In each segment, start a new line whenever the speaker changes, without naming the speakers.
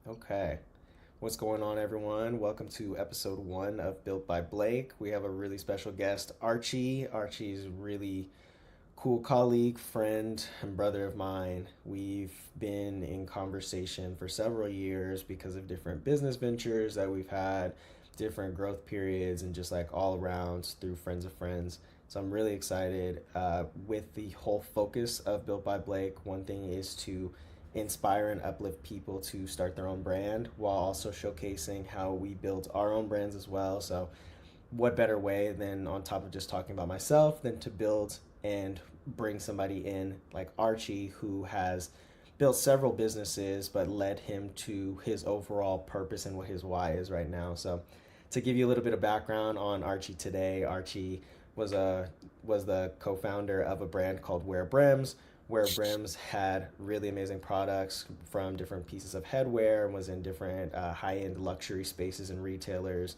Okay. What's going on, everyone? Welcome to episode one of Built by Blake. We have a really special guest, Archie. Archie's a really cool colleague, friend, and brother of mine. We've been in conversation for several years because of different business ventures that we've had, different growth periods, and just like all around through friends of friends. So I'm really excited with the whole focus of Built by Blake. One thing is to inspire and uplift people to start their own brand while also showcasing how we build our own brands as well. So what better way than on top of just talking about myself than to build and bring somebody in like Archie, who has built several businesses but led him to his overall purpose and what his why is right now. So to give you a little bit of background on Archie today, Archie was a was the co-founder of a brand called Wear Brims. Wear Brims had really amazing products from different pieces of headwear and was in different high-end luxury spaces and retailers,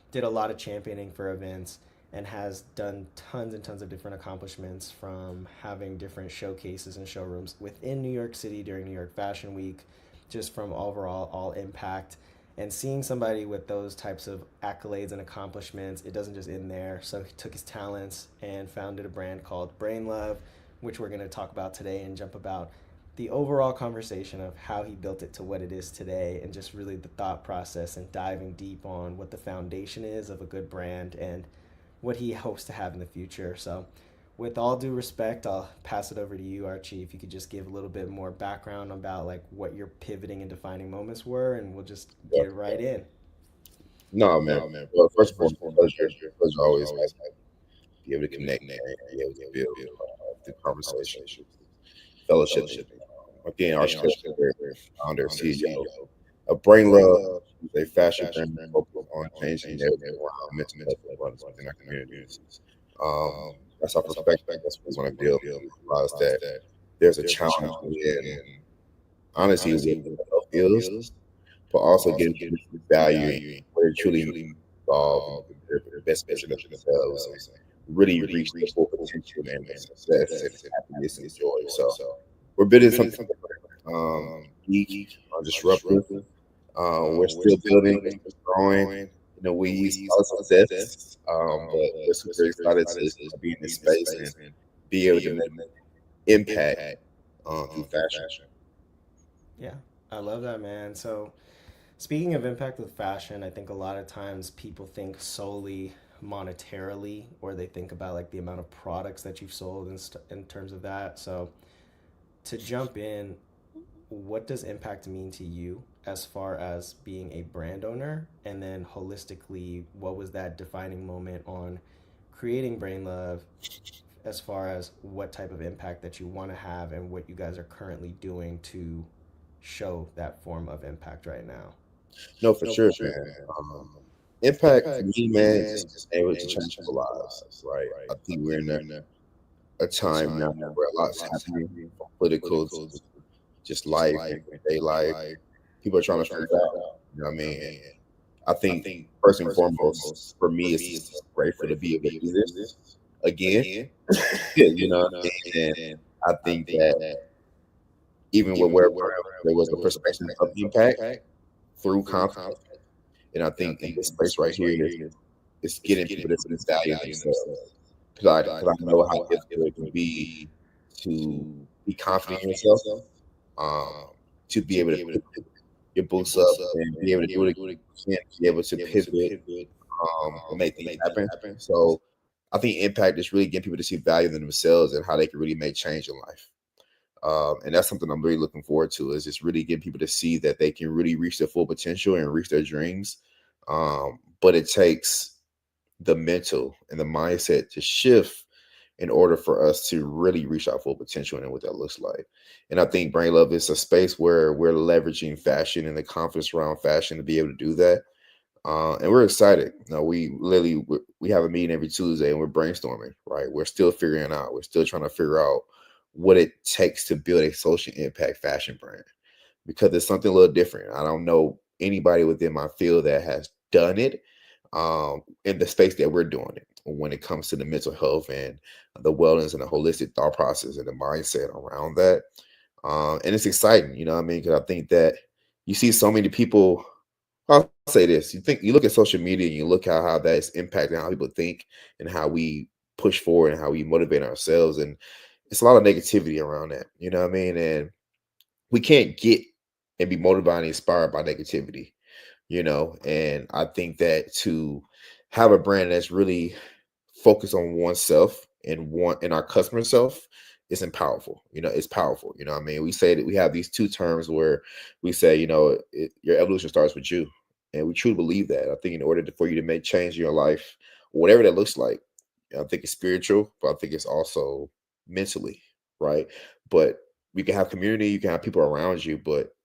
did a lot of championing for events, and has done tons and tons of different accomplishments, from having different showcases and showrooms within New York City during New York Fashion Week, just from overall all impact. And seeing somebody with those types of accolades and accomplishments, it doesn't just end there. So he took his talents and founded a brand called Brain Love, which we're going to talk about today and jump about the overall conversation of how he built it to what it is today, and just really the thought process and diving deep on what the foundation is of a good brand and what he hopes to have in the future. So, with all due respect, I'll pass it over to you, Archie. If you could just give a little bit more background about like what your pivoting and defining moments were, and we'll just
Yeah.
get right in.
No, man. Well, first of all, pleasure always like be able to connect, man, be able to build through conversation, fellowship. Again, Archie Turned, founder, CEO of Brain Love, is a fashion brand focused on changing narrative around mental health and wellness within our communities. Um, that's our perspective. That's what we want to build. We realize that there's a challenge in honestly what mental health is, but also getting people to value where they truly involved and the best version of themselves and really reach their full potential and the success and happiness and joy. So we're building something unique, disruptive. We're still building, we're still growing. You know, we use a lot of success, but we're super excited to be in this space and be able to make impact through fashion.
Yeah, I love that, man. So, speaking of impact with fashion, I think a lot of times people think solely monetarily, or they think about like the amount of products that you've sold in terms of that. So, to jump in, what does impact mean to you as far as being a brand owner? And then holistically, what was that defining moment on creating Brain Love, as far as what type of impact that you want to have and what you guys are currently doing to show that form of impact right now?
No, for sure, man. Impact for me, man, is just able to change people's lives, right? I think we're in a time now where a lot's happening from political to just life and day life. People are trying to figure it out. You know what I mean? And I think first and foremost, for me, it's just grateful to be able to do this again. You know what I mean? And I think that even with where there was a perspective of impact through conflict. And I think in this space right here, it's getting people to see value in themselves. Because I know how difficult it can be to be confident in yourself, um, to be able to put your boots up and be able to do it again, be able to pivot and make things happen. So I think impact is really getting people to see value in themselves and how they can really make change in life. And that's something I'm really looking forward to, is just really getting people to see that they can really reach their full potential and reach their dreams. But it takes the mental and the mindset to shift in order for us to really reach our full potential and what that looks like. And I think Brain Love is a space where we're leveraging fashion and the confidence around fashion to be able to do that. And we're excited. You know, we have a meeting every Tuesday and we're brainstorming. Right, we're still figuring out. We're still trying to figure out what it takes to build a social impact fashion brand, because it's something a little different. I don't know anybody within my field that has done it in the space that we're doing it when it comes to the mental health and the wellness and the holistic thought process and the mindset around that. And it's exciting, you know what I mean? Because I think that You see so many people. I'll say this: you look at social media and you look at how that's impacting how people think and how we push forward and how we motivate ourselves, and it's a lot of negativity around that. You know what I mean? And we can't get and be motivated and inspired by negativity. And I think that to have a brand that's really focused on oneself and our customer self isn't powerful. It's powerful. What I mean, we say that we have these two terms where we say, your evolution starts with you, and we truly believe that. I think in order for you to make change in your life, whatever that looks like, I think it's spiritual, but I think it's also mentally, right? But you can have community, you can have people around you, but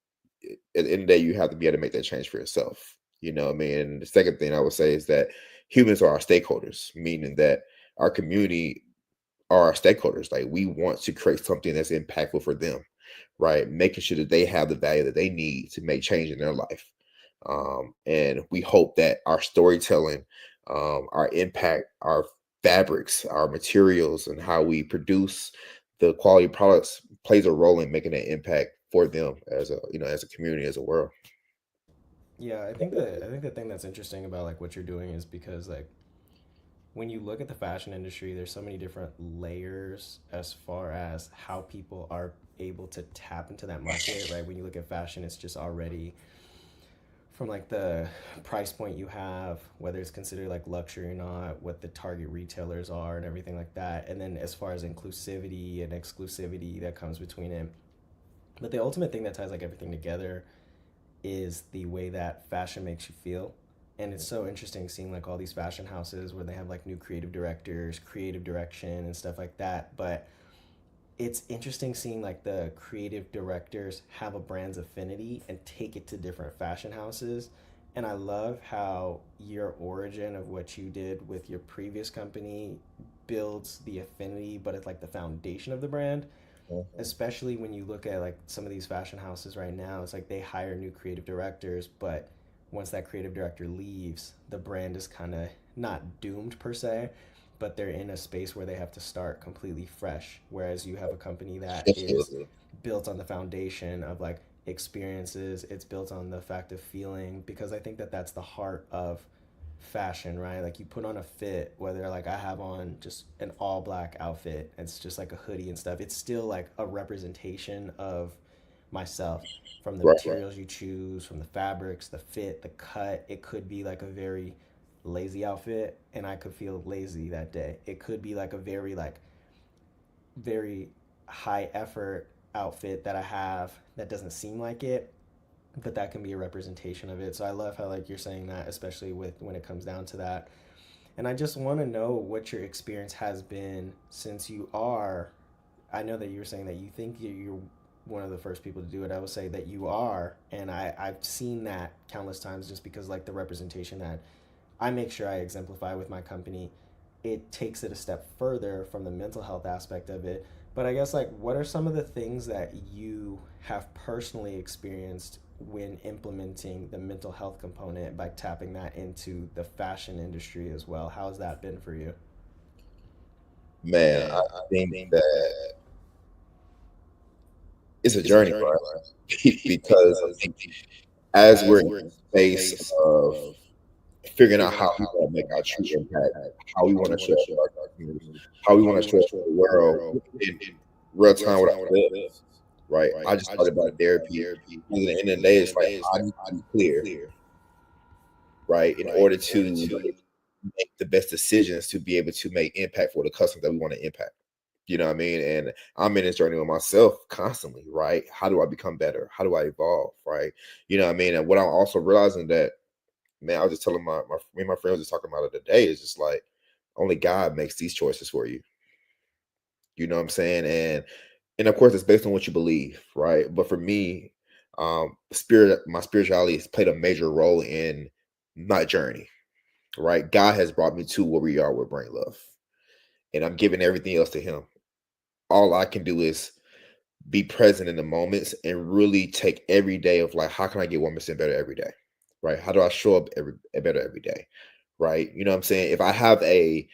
at the end of the day, you have to be able to make that change for yourself. You know what I mean? And the second thing I would say is that humans are our stakeholders, meaning that our community are our stakeholders. Like, we want to create something that's impactful for them, right? Making sure that they have the value that they need to make change in their life. And we hope that our storytelling, our impact, our fabrics, our materials, and how we produce the quality products plays a role in making an impact for them as a community, as a world.
Yeah, I think the thing that's interesting about like what you're doing is because like when you look at the fashion industry, there's so many different layers as far as how people are able to tap into that market, right? When you look at fashion, it's just already from like the price point you have, whether it's considered like luxury or not, what the target retailers are and everything like that. And then as far as inclusivity and exclusivity that comes between it. But the ultimate thing that ties like everything together is the way that fashion makes you feel. And it's so interesting seeing like all these fashion houses where they have like new creative directors, creative direction and stuff like that. But it's interesting seeing like the creative directors have a brand's affinity and take it to different fashion houses. And I love how your origin of what you did with your previous company builds the affinity, but it's like the foundation of the brand.
Mhm.
Especially when you look at like some of these fashion houses right now, it's like they hire new creative directors, but once that creative director leaves, the brand is kind of not doomed per se, but they're in a space where they have to start completely fresh. Whereas you have a company that is
Absolutely.
built on the foundation of like experiences, it's built on the fact of feeling, because I think that that's the heart of fashion, right? Like you put on a fit, whether like I have on just an all black outfit, it's just like a hoodie and stuff. It's still like a representation of myself from the
Right.
materials you choose, from the fabrics, the fit, the cut. It could be like a very lazy outfit and I could feel lazy that day. It could be like a very high effort outfit that I have that doesn't seem like it, but that can be a representation of it. So I love how like you're saying that, especially with when it comes down to that. And I just want to know what your experience has been since you are. I know that you were saying that you think you're one of the first people to do it. I would say that you are, and I've seen that countless times just because like the representation that I make sure I exemplify with my company, it takes it a step further from the mental health aspect of it. But I guess like what are some of the things that you have personally experienced when implementing the mental health component by tapping that into the fashion industry as well? How's that been for you?
Man, I think that it's a journey, bro. Because I think as we're in the space of figuring out how we want to make our true impact, how we want to show up for our community, how we want to show up for the world in real time with our lives, right? I just thought about therapy. Because at the end of the day, it's like I need to be clear, right, in order to like, make the best decisions to be able to make impact for the customers that we want to impact. You know what I mean? And I'm in this journey with myself constantly, right? How do I become better? How do I evolve, right? You know what I mean? And what I'm also realizing that, man, I was just telling me and my friend was just talking about it today. Is just like only God makes these choices for you. You know what I'm saying? And of course, it's based on what you believe, right? But for me, my spirituality has played a major role in my journey, right? God has brought me to where we are with Brain Love, and I'm giving everything else to Him. All I can do is be present in the moments and really take every day of like, how can I get 1% better every day? Right? How do I show up better every day? Right? You know what I'm saying? If I have a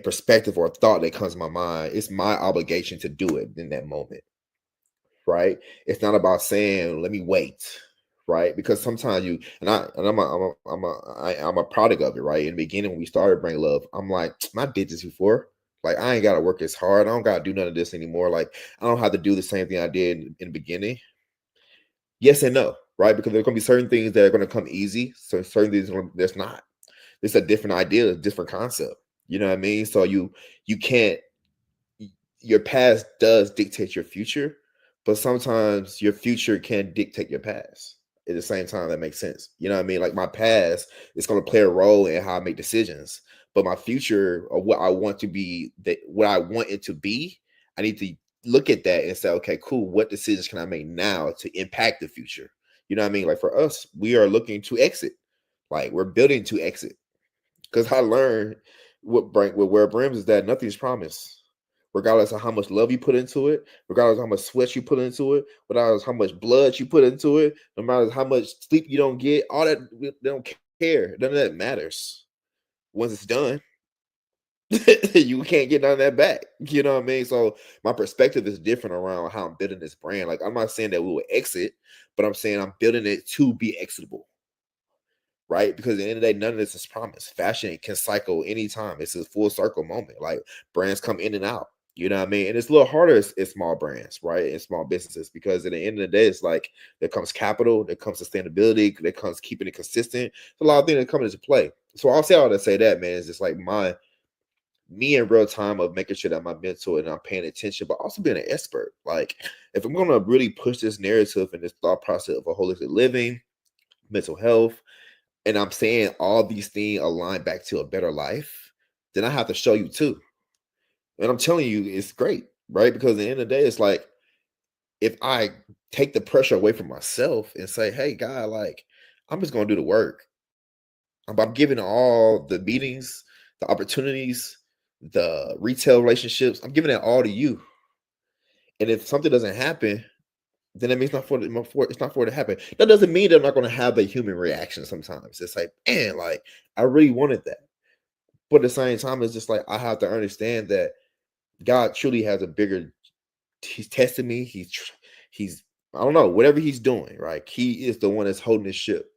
perspective or a thought that comes to my mind, it's my obligation to do it in that moment. Right? It's not about saying, let me wait. right? Because sometimes you and I'm a product of it, right? In the beginning, when we started Bring Love, I'm like, my did this before. Like I ain't gotta work as hard. I don't gotta do none of this anymore. Like I don't have to do the same thing I did in the beginning. Yes and no, right? Because there's gonna be certain things that are gonna come easy. So certain things that's not. It's a different idea, a different concept. You know what I mean? So you can't your past does dictate your future, but sometimes your future can dictate your past. At the same time, that makes sense. You know what I mean? Like my past is going to play a role in how I make decisions, but my future or what I want to be, that what I want it to be, I need to look at that and say, okay, cool. What decisions can I make now to impact the future? You know what I mean? Like for us, we are looking to exit. Like we're building to exit. Because I learned with Wear Brims is that nothing's promised. Regardless of how much love you put into it, regardless of how much sweat you put into it, regardless of how much blood you put into it, no matter how much sleep you don't get, all that they don't care. None of that matters. Once it's done, you can't get none of that back. You know what I mean? So my perspective is different around how I'm building this brand. Like I'm not saying that we will exit, but I'm saying I'm building it to be exitable, right? Because at the end of the day, none of this is promised. Fashion can cycle anytime. It's a full circle moment. Like brands come in and out. You know what I mean? And it's a little harder in small brands, right? In small businesses, because at the end of the day, it's like there comes capital, there comes sustainability, there comes keeping it consistent. It's a lot of things that come into play. So I'll say all to say that, man, is just like me in real time of making sure that my mental and I'm paying attention, but also being an expert. Like if I'm gonna really push this narrative and this thought process of a holistic living, mental health, and I'm saying all these things align back to a better life, then I have to show you too. And I'm telling you, it's great, right? Because at the end of the day, it's like if I take the pressure away from myself and say, hey, God, like, I'm just going to do the work. I'm giving all the meetings, the opportunities, the retail relationships, I'm giving that all to you. And if something doesn't happen, then it means it's not for it to happen. That doesn't mean that I'm not going to have a human reaction sometimes. It's like, man, like, I really wanted that. But at the same time, it's just like I have to understand that God truly has a bigger. He's testing me. He's I don't know whatever he's doing. Right, he is the one that's holding this ship.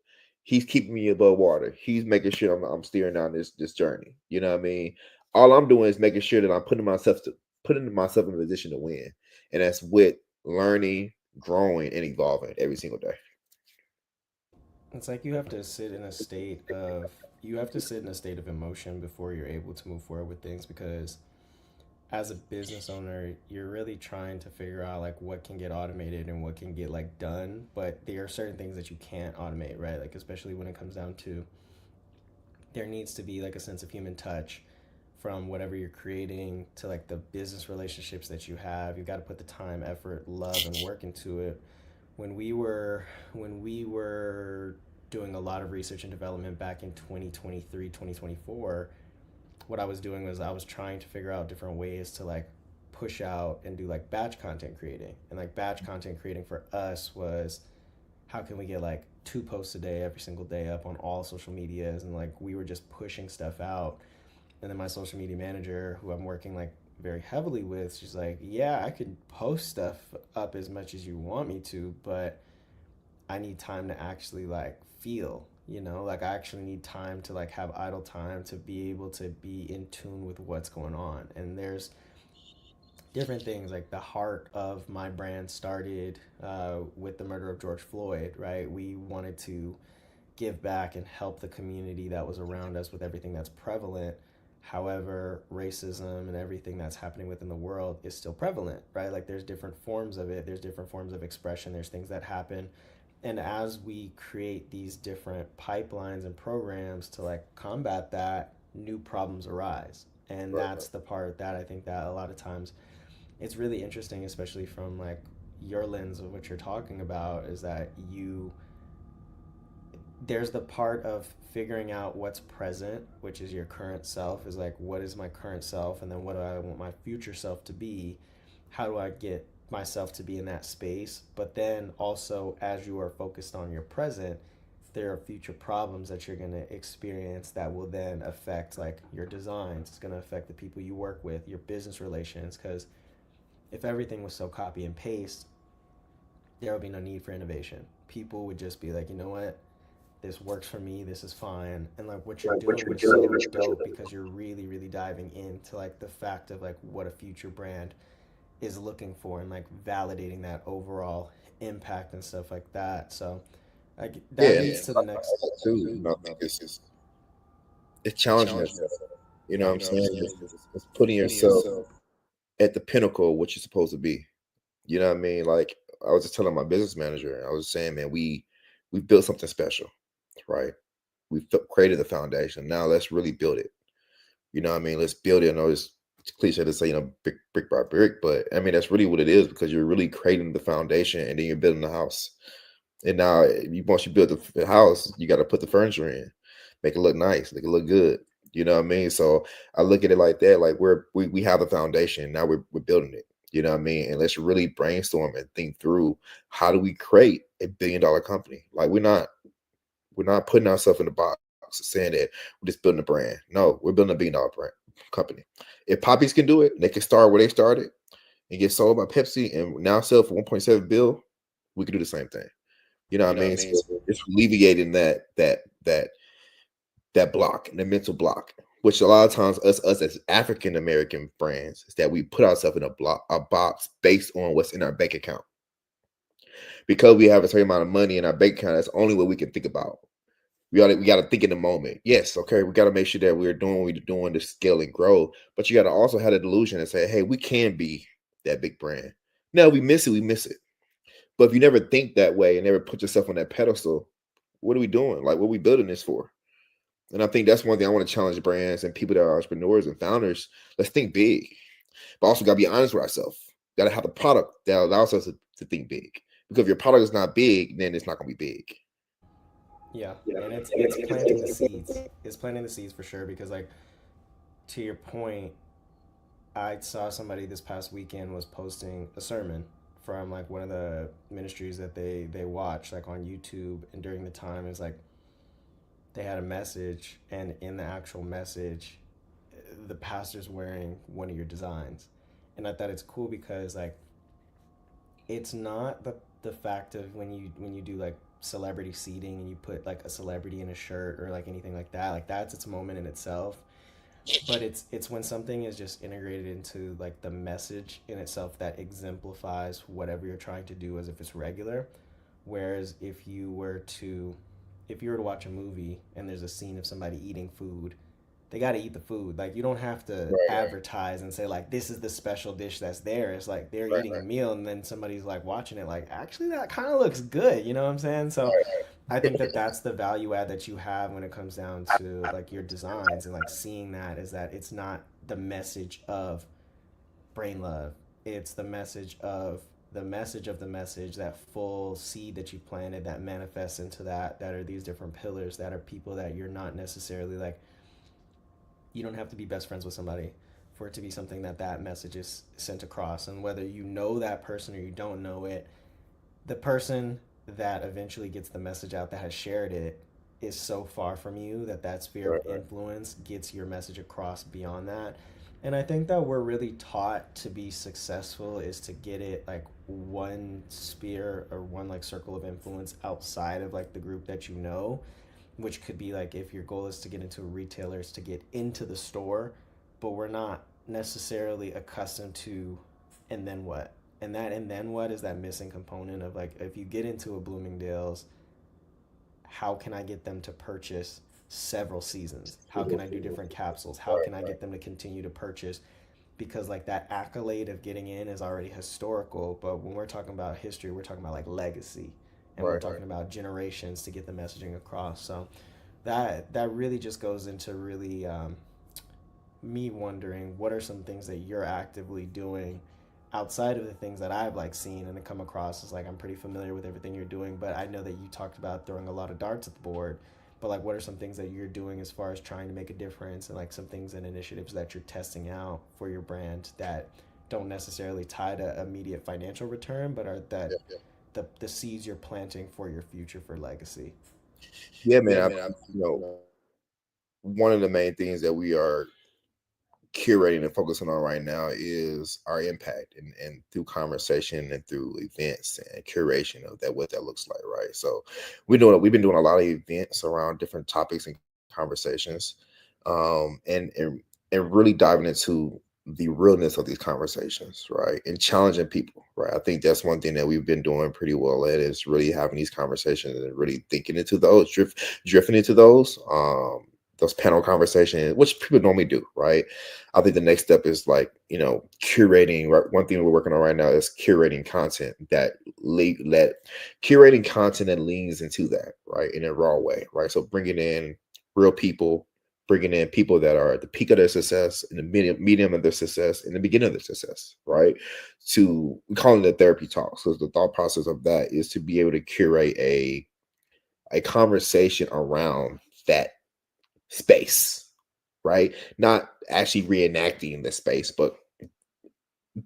He's keeping me above water. He's making sure I'm steering down this journey. You know what I mean? All I'm doing is making sure that I'm putting myself in a position to win, and that's with learning, growing, and evolving every single day.
It's like you have to sit in a state of emotion before you're able to move forward with things, because as a business owner, you're really trying to figure out like what can get automated and what can get like done, but there are certain things that you can't automate, right? Like especially when it comes down to there needs to be like a sense of human touch from whatever you're creating to like the business relationships that you have. You got to put the time, effort, love, and work into it. When we were when we were doing a lot of research and development back in 2023, 2024, what I was doing was I was trying to figure out different ways to like push out and do like batch content creating. And like batch content creating for us was how can we get like 2 posts a day every single day up on all social medias, and like we were just pushing stuff out. And then my social media manager, who I'm working like very heavily with, she's like, yeah, I could post stuff up as much as you want me to, but I need time to actually like feel, like I actually need time to like have idle time to be able to be in tune with what's going on. And there's different things like the heart of my brand started with the murder of George Floyd, right? We wanted to give back and help the community that was around us with everything that's prevalent. However, racism and everything that's happening within the world is still prevalent, right? Like there's different forms of it, there's different forms of expression, there's things that happen. And as we create these different pipelines and programs to like combat that, new problems arise. And
Right,
that's the part that I think that a lot of times it's really interesting, especially from like your lens of what you're talking about, is that there's the part of figuring out what's present, which is your current self, is like what is my current self, and then what do I want my future self to be? How do I get myself to be in that space? But then also, as you are focused on your present, there are future problems that you're going to experience that will then affect like your designs. It's going to affect the people you work with, your business relations, because if everything was so copy and paste, there would be no need for innovation. People would just be like, you know what, this works for me, this is fine. And like what you're doing is so dope because you're really, really diving into like the fact of like what a future brand is looking for and like validating that overall impact and stuff like that. So like
Yeah,
that
and
leads to the
I
next.
like that too. You know, I think it's challenging yourself. You know
Yeah.
what I'm saying? It's putting yourself at the pinnacle of what you're supposed to be. You know what I mean? Like I was just telling my business manager, I was saying, man, we built something special, right? We created the foundation. Now let's really build it. You know what I mean? Let's build it. I know it's cliche to say, brick by brick, but I mean that's really what it is because you're really creating the foundation and then you're building the house. And now, once you build the house, you got to put the furniture in, make it look nice, make it look good. You know what I mean? So I look at it like that. Like we have the foundation. Now we're building it. You know what I mean? And let's really brainstorm and think through how do we create a $1 billion company? Like we're not putting ourselves in the box saying that we're just building a brand. No, we're building a $1 billion brand company. If Poppies can do it, they can start where they started and get sold by Pepsi and now sell for 1.7 bill. We can do the same thing. You know what I mean? So it's alleviating that block, the mental block, which a lot of times us as African American brands is that we put ourselves in a box based on what's in our bank account. Because we have a certain amount of money in our bank account, that's only what we can think about. We got to think in the moment. Yes, okay, we got to make sure that we're doing what we're doing to scale and grow. But you got to also have a delusion and say, hey, we can be that big brand. No, we miss it, we miss it. But if you never think that way and never put yourself on that pedestal, what are we doing? Like, what are we building this for? And I think that's one thing I want to challenge brands and people that are entrepreneurs and founders. Let's think big, but also got to be honest with ourselves. Got to have a product that allows us to think big. Because if your product is not big, then it's not going to be big.
Yeah, and it's planting the seeds. It's planting the seeds for sure because like to your point, I saw somebody this past weekend was posting a sermon from like one of the ministries that they watch like on YouTube, and during the time it's like they had a message, and in the actual message the pastor's wearing one of your designs. And I thought it's cool because like it's not the fact of when you do like celebrity seating and you put like a celebrity in a shirt or like anything like that's its moment in itself, but it's when something is just integrated into like the message in itself that exemplifies whatever you're trying to do as if it's regular. Whereas if you were to watch a movie and there's a scene of somebody eating food, they got to eat the food. Like you don't have to
Right,
advertise and say like this is the special dish that's there. It's like they're
right,
eating a meal and then somebody's like watching it like actually that kind of looks good, you know what I'm saying? So
right.
I think that that's the value add that you have when it comes down to like your designs and like seeing that is that it's not the message of brain love. It's the message of the message, that full seed that you planted that manifests into that are these different pillars that are people that you're not necessarily like, you don't have to be best friends with somebody for it to be something that message is sent across. And whether you know that person or you don't know it, the person that eventually gets the message out that has shared it is so far from you that that sphere of
Right, right.
influence gets your message across beyond that. And I think that we're really taught to be successful is to get it like one sphere or one like circle of influence outside of like the group that you know, which could be like if your goal is to get into a retailer is to get into the store, but we're not necessarily accustomed to and then what? And then what is that missing component of like if you get into a Bloomingdale's, how can I get them to purchase several seasons? How can I do different capsules? How can I get them to continue to purchase? Because like that accolade of getting in is already historical, but when we're talking about history, we're talking about like legacy, and we're
Right.
talking about generations to get the messaging across. So that really just goes into really me wondering what are some things that you're actively doing outside of the things that I've like seen and come across as like I'm pretty familiar with everything you're doing, but I know that you talked about throwing a lot of darts at the board. But like, what are some things that you're doing as far as trying to make a difference, and like some things and initiatives that you're testing out for your brand that don't necessarily tie to immediate financial return, but are that
Yeah,
the seeds you're planting for your future for legacy?
yeah, man. You know, one of the main things that we are curating and focusing on right now is our impact, and through conversation and through events and curation of that, what that looks like, right? So we've been doing a lot of events around different topics and conversations, and really diving into the realness of these conversations, right? And challenging people, right? I think that's one thing that we've been doing pretty well at, is really having these conversations and really thinking into those, drifting into those panel conversations, which people normally do, right? I think the next step is like, curating. Right, one thing we're working on right now is curating content that let curating content that leans into that, right, in a raw way, right. So bringing in real people, bringing in people that are at the peak of their success, in the medium of their success, in the beginning of their success, right. To we call it the therapy talk. So the thought process of that is to be able to curate a conversation around that space, right? Not actually reenacting the space, but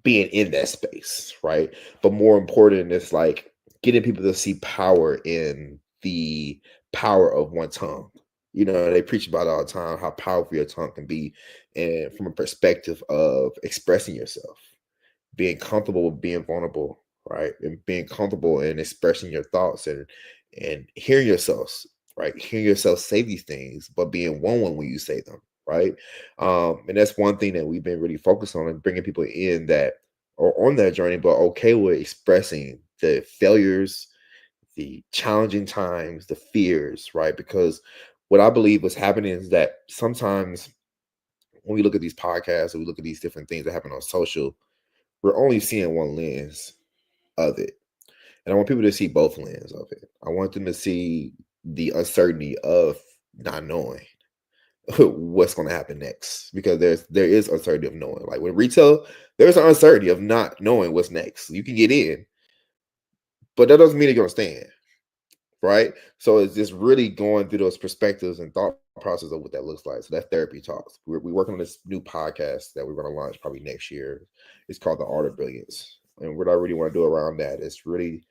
being in that space, right? But more important is like getting people to see power in the power of one tongue. They preach about it all the time how powerful your tongue can be, and from a perspective of expressing yourself, being comfortable with being vulnerable, right? And being comfortable in expressing your thoughts, and hearing yourself, right? Hearing yourself say these things, but being one when you say them, right? And that's one thing that we've been really focused on, and bringing people in that are on that journey, but okay with expressing the failures, the challenging times, the fears, right? Because what I believe was happening is that sometimes when we look at these podcasts, or we look at these different things that happen on social, we're only seeing one lens of it. And I want people to see both lenses of it. I want them to see the uncertainty of not knowing what's going to happen next, because there is uncertainty of knowing. Like with retail, there's an uncertainty of not knowing what's next. You can get in, but that doesn't mean you're going to stay in, right? So it's just really going through those perspectives and thought process of what that looks like. So that's therapy talks. We're working on this new podcast that we're going to launch probably next year. It's called The Art of Brilliance. And what I really want to do around that is really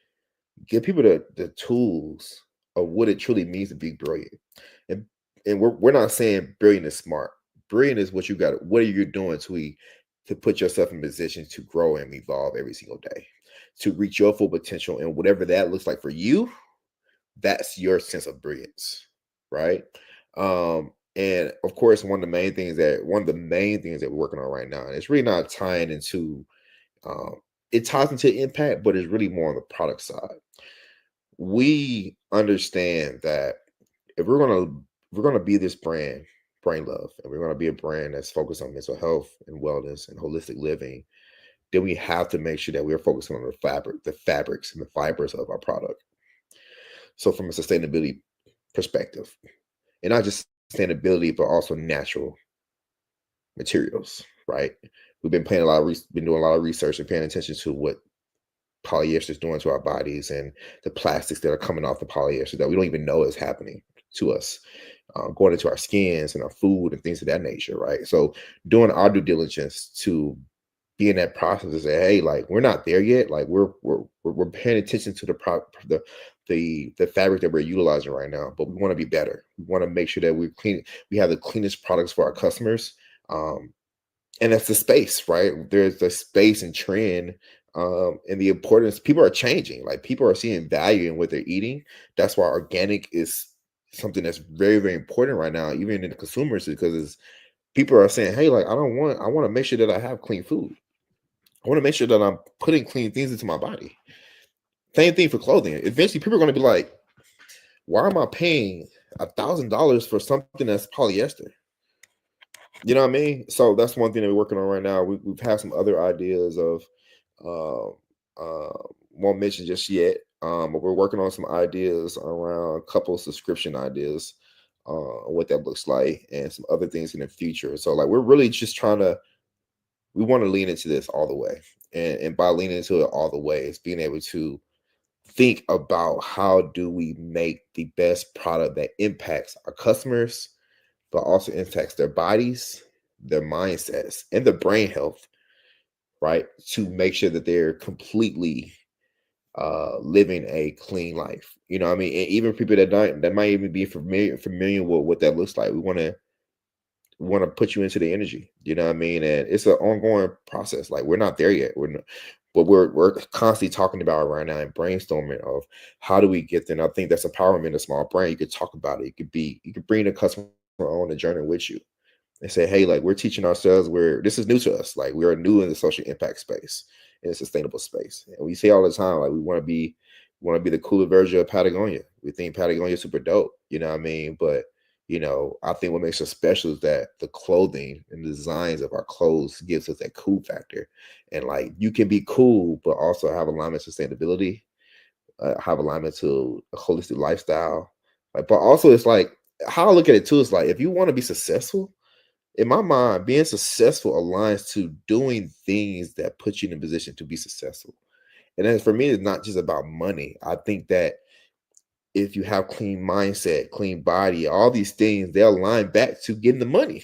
give people the tools of what it truly means to be brilliant. And we're not saying brilliant is smart. Brilliant is what you got. What are you doing to put yourself in position to grow and evolve every single day, to reach your full potential, and whatever that looks like for you, that's your sense of brilliance, right? And of course, one of the main things that we're working on right now, and it's really not tying into um, it ties into impact, but it's really more on the product side. We understand that if we're gonna be this brand, Brain Love, and we're gonna be a brand that's focused on mental health and wellness and holistic living, then we have to make sure that we're focusing on the fabrics and the fibers of our product. So from a sustainability perspective, and not just sustainability, but also natural materials, right? We've been been doing a lot of research and paying attention to what polyester is doing to our bodies, and the plastics that are coming off the polyester that we don't even know is happening to us, going into our skins and our food and things of that nature, right? So doing our due diligence to be in that process and say, hey, like we're not there yet. Like we're paying attention to the fabric that we're utilizing right now, but we want to be better. We want to make sure that we're clean. We have the cleanest products for our customers. And that's the space, right? There's the space and trend, and the importance. People are changing. Like people are seeing value in what they're eating. That's why organic is something that's very, very important right now, even in the consumers, because people are saying, "Hey, like I want to make sure that I have clean food. I want to make sure that I'm putting clean things into my body." Same thing for clothing. Eventually, people are going to be like, "Why am I paying $1,000 for something that's polyester?" You know what I mean? So that's one thing that we're working on right now. We've had some other ideas of, uh, won't mention just yet, but we're working on some ideas around a couple of subscription ideas, what that looks like, and some other things in the future. So like we're really just we want to lean into this all the way, and by leaning into it all the way, it's being able to think about how do we make the best product that impacts our customers, but also impacts their bodies, their mindsets, and their brain health, right? To make sure that they're completely living a clean life. You know what I mean? And even people that might even be familiar with what that looks like. We want to want to put you into the energy. You know what I mean? And it's an ongoing process. Like we're not there yet. But we're constantly talking about it right now and brainstorming of how do we get there. And I think that's empowerment in a small brand. You could talk about it. You could bring the customer on the journey with you and say, hey, like we're teaching ourselves, we're this is new to us. Like we are new in the social impact space, in a sustainable space. And we say all the time, like we want to be the cooler version of Patagonia. We think Patagonia is super dope, you know what I mean? But I think what makes us special is that the clothing and the designs of our clothes gives us that cool factor. And like you can be cool, but also have alignment to sustainability, have alignment to a holistic lifestyle. Like, but also it's like how I look at it too is like if you want to be successful, in my mind, being successful aligns to doing things that put you in a position to be successful. And then for me, it's not just about money. I think that if you have clean mindset, clean body, all these things, they align back to getting the money.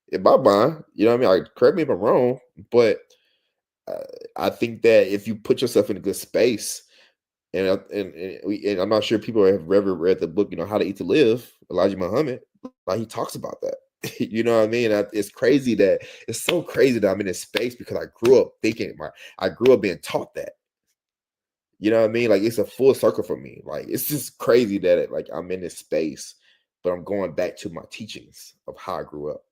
In my mind, you know what I mean? Correct me if I'm wrong, but uh, I think that if you put yourself in a good space, and I'm not sure people have ever read the book, How to Eat to Live, Elijah Muhammad, like he talks about that. You know what I mean? It's so crazy that I'm in this space because I grew up being taught that. You know what I mean? Like it's a full circle for me. Like it's just crazy that like I'm in this space, but I'm going back to my teachings of how I grew up.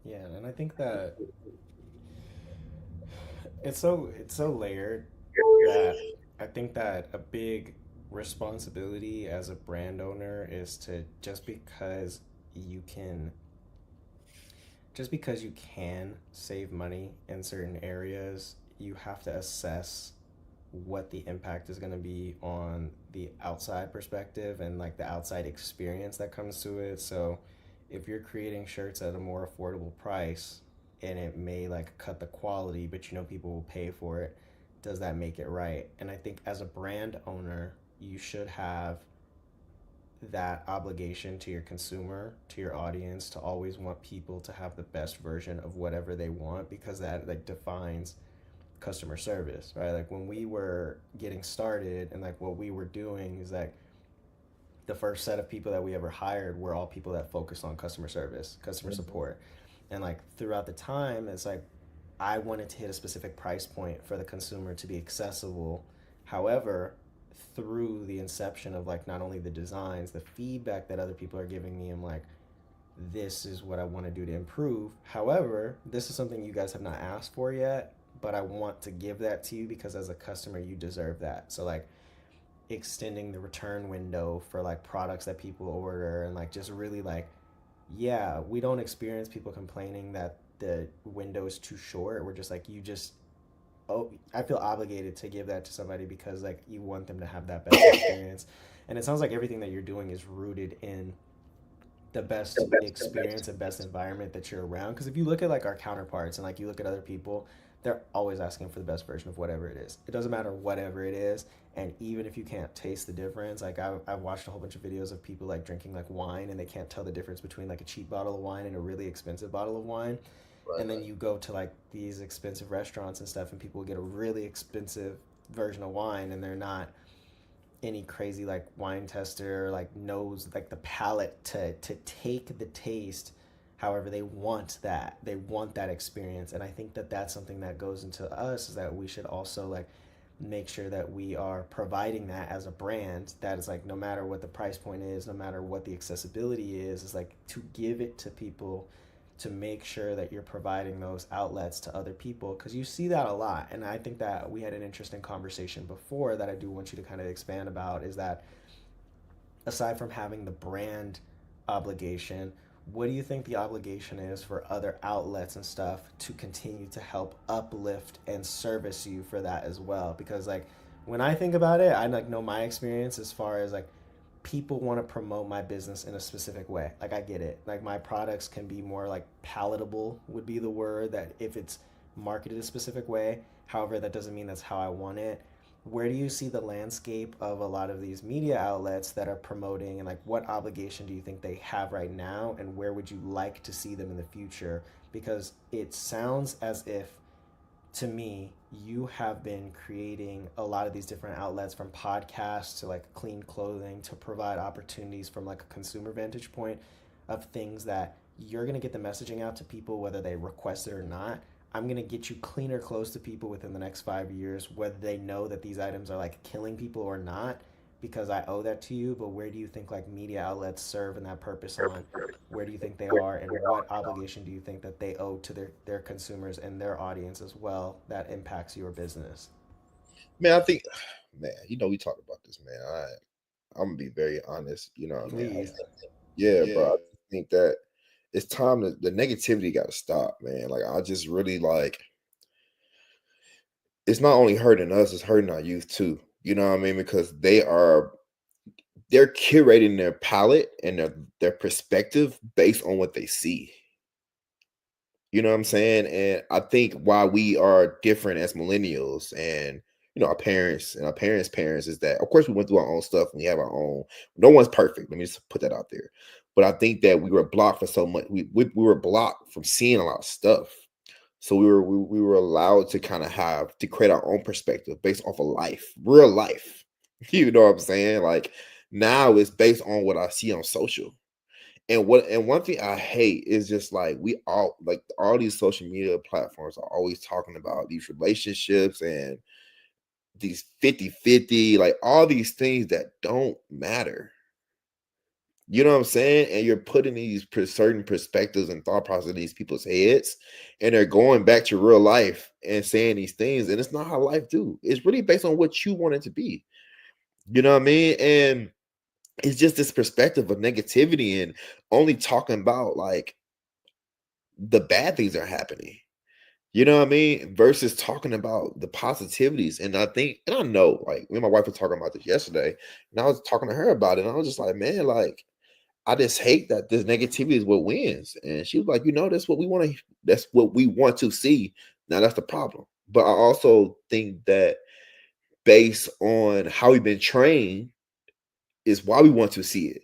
Yeah, and I think that it's so layered that I think that a big responsibility as a brand owner is to you can just because you can save money in certain areas, you have to assess what the impact is going to be on the outside perspective and like the outside experience that comes to it. So, if you're creating shirts at a more affordable price and it may like cut the quality, but people will pay for it, does that make it right? And I think as a brand owner, you should have that obligation to your consumer, to your audience, to always want people to have the best version of whatever they want because that like defines customer service, right? Like when we were getting started and like what we were doing is like the first set of people that we ever hired were all people that focused on customer service, customer support. And like throughout the time, it's like I wanted to hit a specific price point for the consumer to be accessible. However, through the inception of like not only the designs, the feedback that other people are giving me, I'm like, this is what I want to do to improve. However, this is something you guys have not asked for yet, but I want to give that to you because as a customer, you deserve that. So, like, extending the return window for like products that people order and like just really like, yeah, we don't experience people complaining that the window is too short. We're just like, oh, I feel obligated to give that to somebody because like you want them to have that best experience. And it sounds like everything that you're doing is rooted in the best experience and best environment that you're around. Because if you look at like our counterparts and like you look at other people, they're always asking for the best version of whatever it is. It doesn't matter whatever it is. And even if you can't taste the difference, like I've watched a whole bunch of videos of people like drinking like wine and they can't tell the difference between like a cheap bottle of wine and a really expensive bottle of wine. And then you go to like these expensive restaurants and stuff and people get a really expensive version of wine and they're not any crazy like wine tester like knows like the palate to take the taste. However, they want that experience. And I think that that's something that goes into us, is that we should also like make sure that we are providing that as a brand, that is like no matter what the price point is, no matter what the accessibility is like to give it to people, to make sure that you're providing those outlets to other people, because you see that a lot. And I think that we had an interesting conversation before that I do want you to kind of expand about, is that aside from having the brand obligation, what do you think the obligation is for other outlets and stuff to continue to help uplift and service you for that as well? Because like when I think about it, I like know my experience as far as like people want to promote my business in a specific way. Like I get it. Like my products can be more like palatable would be the word, that if it's marketed a specific way. However, that doesn't mean that's how I want it. Where do you see the landscape of a lot of these media outlets that are promoting, and like what obligation do you think they have right now and where would you like to see them in the future? Because it sounds as if, to me, you have been creating a lot of these different outlets, from podcasts to like clean clothing, to provide opportunities from like a consumer vantage point. of things that you're going to get the messaging out to people whether they request it or not. I'm going to get you cleaner clothes to people within the next 5 years, whether they know that these items are like killing people or not, because I owe that to you. But where do you think like media outlets serve in that purpose on? Where do you think they are, and what obligation do you think that they owe to their consumers and their audience as well that impacts your business?
Man, I think, man, we talked about this, man. I'm gonna be very honest. I mean,
Please.
yeah, bro. I think that it's time to the negativity got to stop, man. Like, I just really like it's not only hurting us, it's hurting our youth too. You know what I mean? Because they're curating their palette and their perspective based on what they see. You know what I'm saying? And I think why we are different as millennials and our parents and our parents is that of course we went through our own stuff and we have our own. No one's perfect. Let me just put that out there. But I think that we were blocked for so much. We were blocked from seeing a lot of stuff. So we were allowed to kind of have to create our own perspective based off of life, real life. You know what I'm saying? Like now it's based on what I see on social. And one thing I hate is just like we all these social media platforms are always talking about these relationships and these 50-50, like all these things that don't matter. You know what I'm saying? And you're putting these certain perspectives and thought process in these people's heads, and they're going back to real life and saying these things, and it's not how life do. It's really based on what you want it to be. You know what I mean? And it's just this perspective of negativity and only talking about like the bad things that are happening. You know what I mean? Versus talking about the positivities. And I think, and I know, like, me and my wife were talking about this yesterday, and I was talking to her about it, and I was just like, man, like, I just hate that this negativity is what wins. And she was like, that's what we want to, that's what we want to see. Now that's the problem. But I also think that based on how we've been trained is why we want to see it.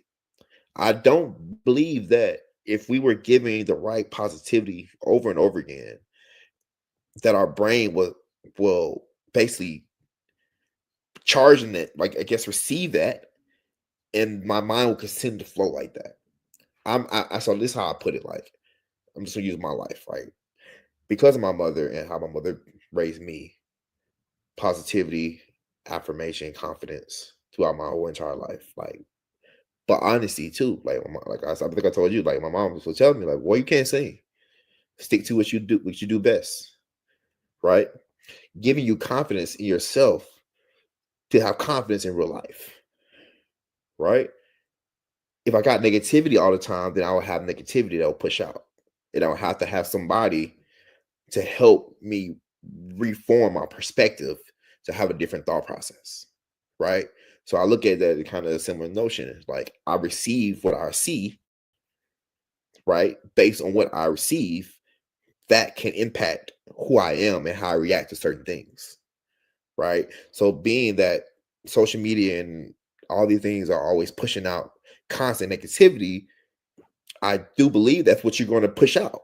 I don't believe that if we were giving the right positivity over and over again, that our brain will basically charging it, like I guess receive that, and my mind will continue to flow like that. So this is how I put it. Like I'm just gonna use my life, right? Because of my mother and how my mother raised me, positivity, affirmation, confidence throughout my whole entire life. Like, but honesty too. Like, I think I told you, like my mom was telling me, like, well, you can't sing. Stick to what you do best, right? Giving you confidence in yourself to have confidence in real life, right? If I got negativity all the time, then I would have negativity that will push out. And I would have to have somebody to help me reform my perspective to have a different thought process, right? So I look at that as kind of a similar notion. Like I receive what I see, right? Based on what I receive, that can impact who I am and how I react to certain things, right? So being that social media and all these things are always pushing out constant negativity, I do believe that's what you're going to push out.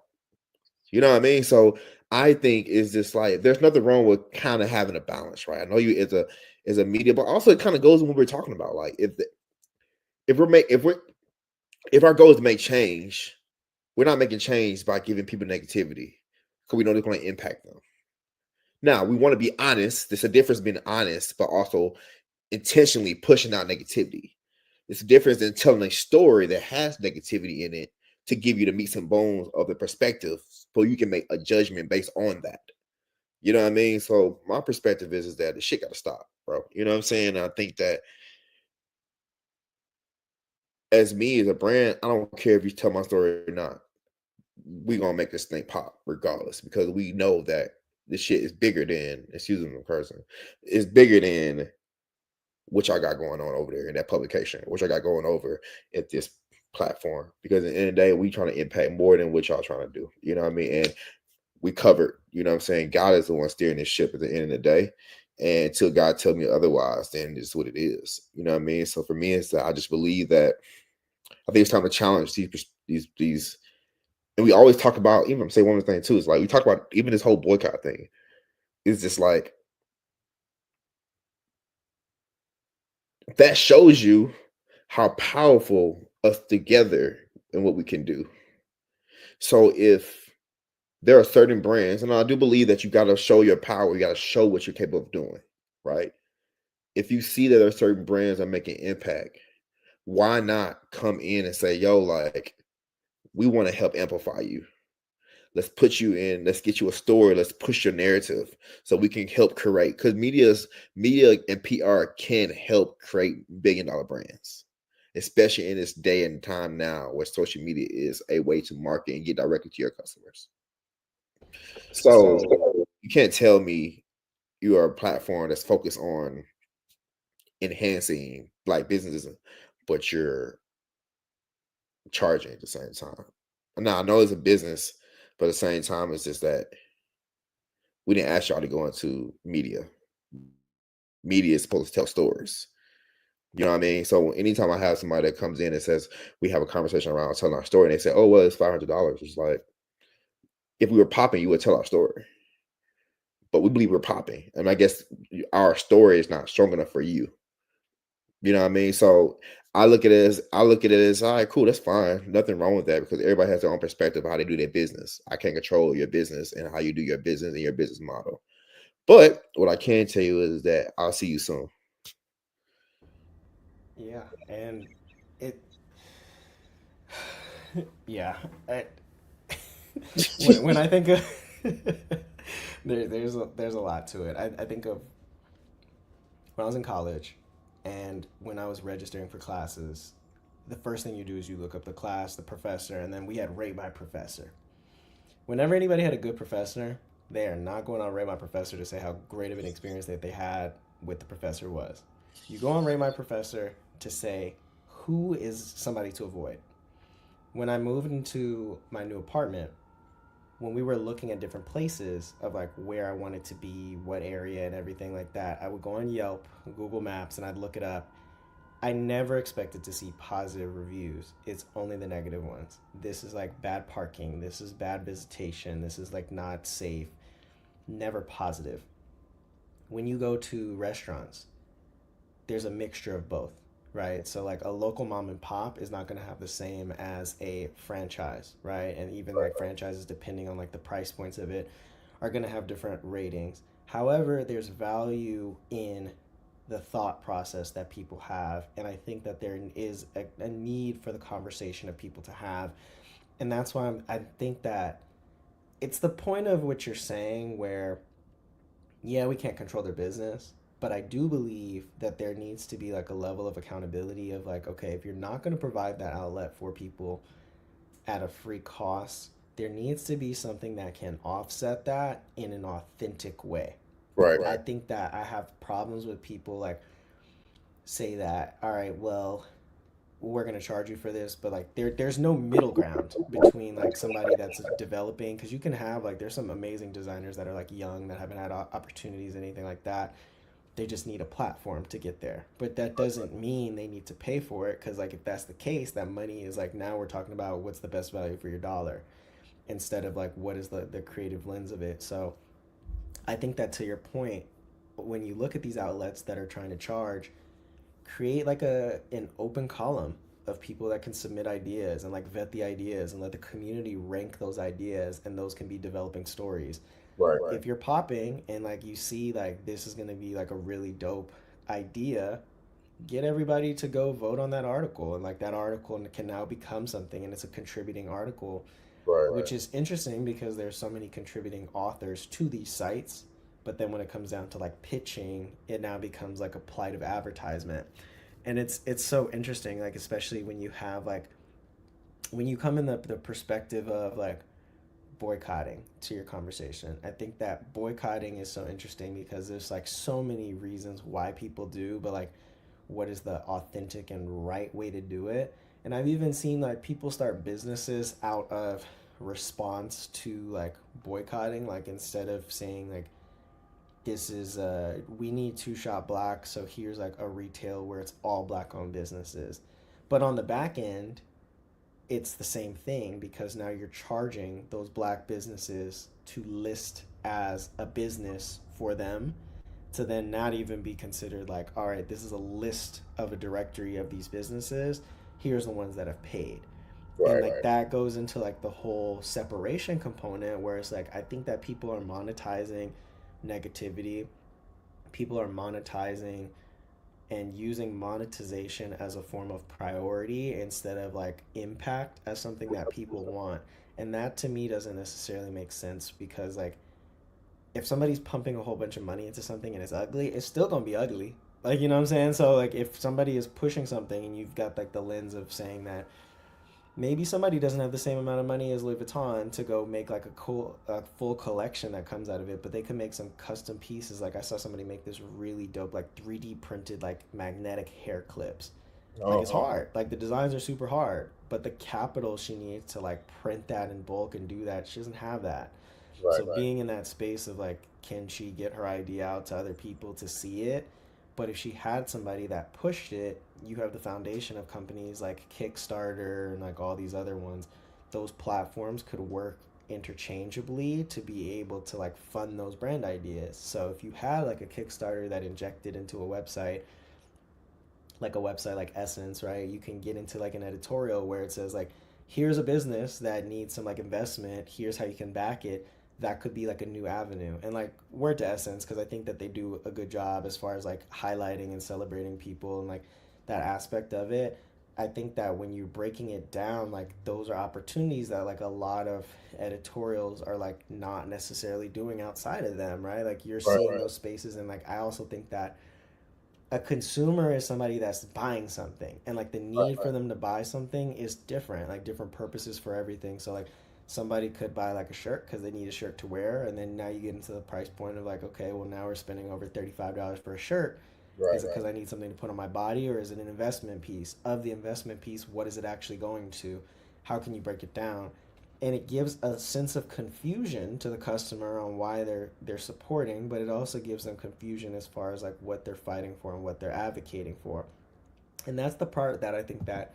You know what I mean? So I think it's just like there's nothing wrong with kind of having a balance, right? I know you as a media, but also it kind of goes with what we're talking about. Like if we're make if our goal is to make change, we're not making change by giving people negativity because we know it's going to impact them. Now we want to be honest. There's a difference being honest, but also intentionally pushing out negativity. It's a difference in telling a story that has negativity in it to give you the meats and bones of the perspective so you can make a judgment based on that. You know what I mean? So my perspective is that the shit gotta stop, bro. You know what I'm saying? I think that as me as a brand, I don't care if you tell my story or not. We gonna make this thing pop regardless because we know that this shit is bigger than excuse me, person. It's bigger than which I got going on over there in that publication, which I got going over at this platform. Because at the end of the day, we trying to impact more than what y'all trying to do. You know what I mean? And we covered, you know what I'm saying? God is the one steering this ship at the end of the day. And until God tell me otherwise, then it's what it is. You know what I mean? So for me, it's that I just believe that I think it's time to challenge these and we always talk about, even I'm saying one of the things too, is like we talk about even this whole boycott thing. It's just like that shows you how powerful us together and what we can do. So if there are certain brands, and I do believe that you got to show your power, you got to show what you're capable of doing, right? If you see that there are certain brands that are making impact, why not come in and say, yo, like, we want to help amplify you. Let's put you in, let's get you a story, let's push your narrative so we can help create. Because media and PR can help create $1 billion brands, especially in this day and time now where social media is a way to market and get directly to your customers. So
So
you can't tell me you are a platform that's focused on enhancing Black businesses, but you're charging at the same time. Now I know it's a business, but at the same time, it's just that we didn't ask y'all to go into media. Media is supposed to tell stories. You know what I mean? So anytime I have somebody that comes in and says we have a conversation around telling our story, and they say, "Oh, well, it's $500," it's like if we were popping, you would tell our story. But we believe we're popping, and I guess our story is not strong enough for you. You know what I mean? So I look at it as all right, cool, that's fine. Nothing wrong with that because everybody has their own perspective of how they do their business. I can't control your business and how you do your business and your business model. But what I can tell you is that I'll see you soon.
yeah, and it yeah, when I think of there's a lot to it. I think of when I was in college and when I was registering for classes, the first thing you do is you look up the class, the professor, and then we had rate my professor. Whenever anybody had a good professor, they are not going on rate my professor to say how great of an experience that they had with the professor was. You go on rate my professor to say who is somebody to avoid. When I moved into my new apartment, when we were looking at different places of like where I wanted to be, what area, and everything like that, I would go on Yelp, Google Maps, and I'd look it up. I never expected to see positive reviews. It's only the negative ones. This is like bad parking. This is bad visitation. This is like not safe. Never positive. When you go to restaurants, there's a mixture of both, right? So like a local mom and pop is not going to have the same as a franchise, right? And even like franchises, depending on like the price points of it, are going to have different ratings. However, there's value in the thought process that people have, and I think that there is a need for the conversation of people to have, and that's why I think that it's the point of what you're saying where yeah, we can't control their business, but I do believe that there needs to be like a level of accountability of like, okay, if you're not going to provide that outlet for people at a free cost, there needs to be something that can offset that in an authentic way.
Right.
I think that I have problems with people like say that, all right, well, we're going to charge you for this, but like there's no middle ground between like somebody that's developing, because you can have like there's some amazing designers that are like young that haven't had opportunities, anything like that. They just need a platform to get there, but that doesn't mean they need to pay for it, because like if that's the case, that money is like now we're talking about what's the best value for your dollar instead of like what is the creative lens of it. So I think that to your point, when you look at these outlets that are trying to charge, create like an open column of people that can submit ideas and like vet the ideas and let the community rank those ideas, and those can be developing stories.
Right.
If you're popping and like you see like this is going to be like a really dope idea, get everybody to go vote on that article, and like that article can now become something, and it's a contributing article,
Right.
which is interesting because there's so many contributing authors to these sites. But then when it comes down to like pitching, it now becomes like a plight of advertisement. And it's so interesting, like especially when you have like when you come in the perspective of like boycotting to your conversation. I think that boycotting is so interesting because there's like so many reasons why people do, but like what is the authentic and right way to do it? And I've even seen like people start businesses out of response to like boycotting, like instead of saying like this is we need to shop black, so here's like a retail where it's all black owned businesses. But on the back end, it's the same thing because now you're charging those black businesses to list as a business for them, to then not even be considered like, all right, this is a list of a directory of these businesses. Here's the ones that have paid. And
Right.
like that goes into like the whole separation component where it's like I think that people are monetizing negativity. People are monetizing and using monetization as a form of priority instead of like impact as something that people want. And that to me doesn't necessarily make sense because like if somebody's pumping a whole bunch of money into something and it's ugly, it's still gonna be ugly. Like you know what I'm saying? So like if somebody is pushing something and you've got like the lens of saying that maybe somebody doesn't have the same amount of money as Louis Vuitton to go make like a full collection that comes out of it, but they can make some custom pieces. Like I saw somebody make this really dope like 3D printed like magnetic hair clips. Like it's
Uh-huh.
hard. Like the designs are super hard, but the capital she needs to like print that in bulk and do that, she doesn't have that.
Right.
So being in that space of like, can she get her idea out to other people to see it? But if she had somebody that pushed it, you have the foundation of companies like Kickstarter and like all these other ones. Those platforms could work interchangeably to be able to like fund those brand ideas. So if you had like a Kickstarter that injected into a website like Essence, right? You can get into like an editorial where it says like, here's a business that needs some like investment. Here's how you can back it. That could be like a new avenue. And like word to Essence, because I think that they do a good job as far as like highlighting and celebrating people and like that aspect of it. I think that when you're breaking it down, like those are opportunities that like a lot of editorials are like not necessarily doing outside of them, right? Like you're
Right.
seeing those spaces, and like I also think that a consumer is somebody that's buying something, and like the need for them to buy something is different, like different purposes for everything. So like somebody could buy like a shirt because they need a shirt to wear, and then now you get into the price point of like, okay, well now we're spending over $35 for a shirt.
Right.
Is it because I need something to put on my body, or is it an investment piece? Of the investment piece, what is it actually going to? How can you break it down? And it gives a sense of confusion to the customer on why they're supporting, but it also gives them confusion as far as like what they're fighting for and what they're advocating for. And that's the part that I think that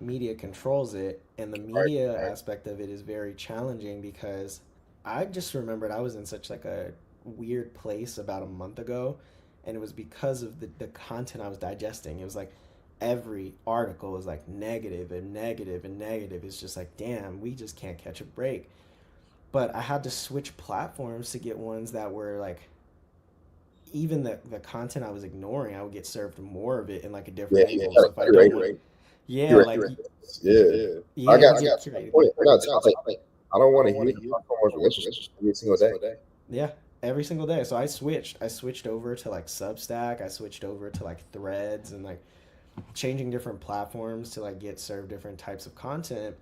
media controls it, and the
Right.
media aspect of it is very challenging because I just remembered I was in such like a weird place about a month ago, and it was because of the content I was digesting. It was like every article is like negative and negative and negative. It's just like, damn, we just can't catch a break. But I had to switch platforms to get ones that were like, even the content I was ignoring, I would get served more of it in like a
Yeah,
different
you
angle. So
gotta
if I don't
curate,
want, yeah,
curate.
like
Yeah. I
yeah,
got
you
to
get
the
curated.
point. I don't want to hear the platform's relationships every single day.
Yeah, every single day. So I switched. I switched over to like Substack. I switched over to like Threads and like changing different platforms to like get served different types of content.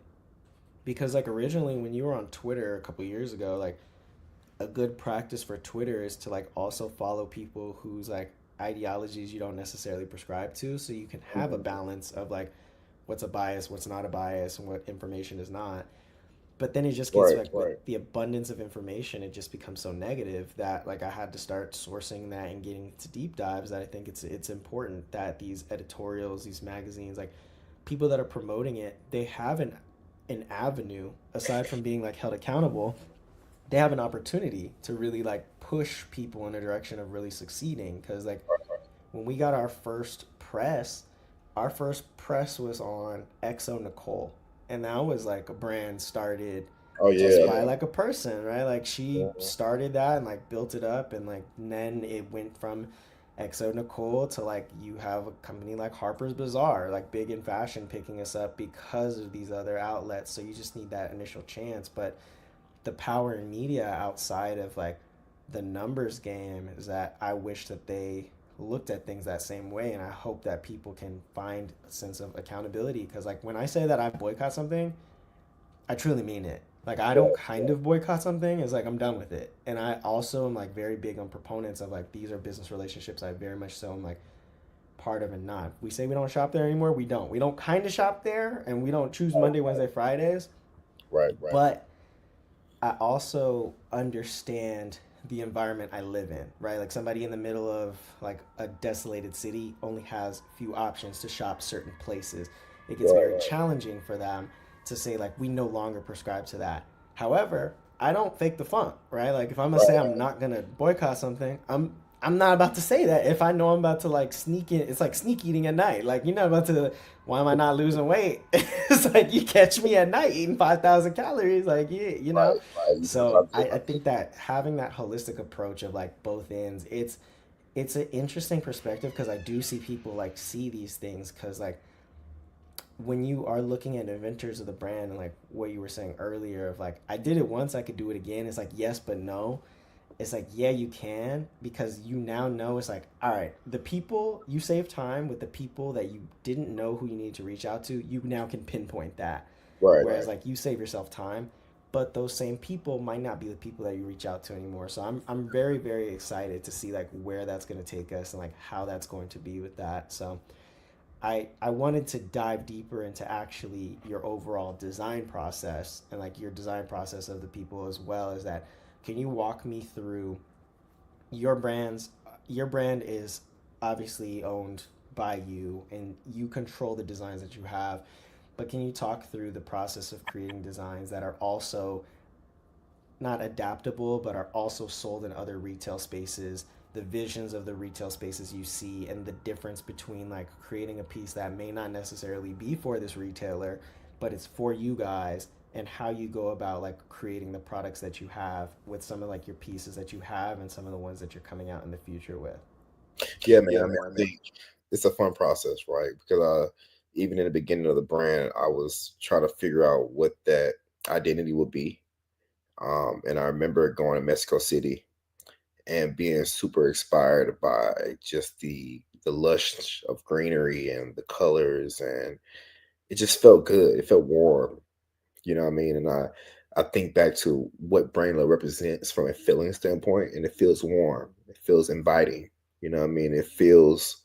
Because like originally when you were on Twitter a couple years ago, like a good practice for Twitter is to like also follow people whose like ideologies you don't necessarily prescribe to, so you can have a
Mhm.
balance of like what's a bias, what's not a bias, and what information is not. But then it just gets
Right.
like with the abundance of information, it just becomes so negative that like I had to start sourcing that and getting to deep dives. That I think it's important that these editorials, these magazines, like people that are promoting it, they have an avenue aside from being like held accountable. They have an opportunity to really like push people in a direction of really succeeding. Because like when we got our first press was on XO Nicole, and that was like a brand started
Oh
just
yeah.
by like a person, right? Like she started that and like built it up, and like then it went from XO Nicole to like you have a company like Harper's Bazaar, like big in fashion, picking us up because of these other outlets. So you just need that initial chance. But the power in media outside of like the numbers game is that I wish that they looked at things that same way, and I hope that people can find a sense of accountability, because like when I say that I boycott something, I truly mean it. Like I don't kind of boycott something, it's like I'm done with it. And I also am like very big on proponents of like these are business relationships I very much so am like part of and not. We say we don't shop there anymore, we don't. We don't kind of shop there, and we don't choose Monday, Wednesday, Fridays,
Right.
but I also understand the environment I live in, right? Like somebody in the middle of like a desolated city only has few options to shop certain places. It gets very
Right.
challenging for them to say like we no longer prescribe to that. However, I don't fake the funk, right? Like if I'm gonna say I'm not gonna boycott something, I'm not about to say that. If I know I'm about to like sneak in, it's like sneak eating at night. Like you're not about to. Why am I not losing weight? It's like you catch me at night eating 5,000 calories. Like yeah, you know.
Right. You think
So
about it.
I think that having that holistic approach of like both ends, it's an interesting perspective because I do see people like see these things because like when you are looking at inventors of the brand and like what you were saying earlier of like I did it once, I could do it again. It's like yes but no. It's like yeah you can because you now know it's like all right, the people you save time with the people that you didn't know who you need to reach out to, you now can pinpoint that.
Right.
Whereas like you save yourself time, but those same people might not be the people that you reach out to anymore. So I'm very very excited to see like where that's going to take us and like how that's going to be with that. So I wanted to dive deeper into actually your overall design process and like your design process of the people as well as that. Can you walk me through your brands? Your brand is obviously owned by you and you control the designs that you have. But can you talk through the process of creating designs that are also not adaptable, but are also sold in other retail spaces, the visions of the retail spaces you see, and the difference between like creating a piece that may not necessarily be for this retailer, but it's for you guys, and how you go about like creating the products that you have with some of like your pieces that you have and some of the ones that you're coming out in the future with.
Yeah, man. I mean, I think it's a fun process, right? Because even in the beginning of the brand, I was trying to figure out what that identity would be. And I remember going to Mexico City and being super inspired by just the lush of greenery and the colors, and it just felt good. It felt warm, you know what I mean? And I think back to what Brainlo represents from a feeling standpoint, and it feels warm. It feels inviting. You know what I mean? It feels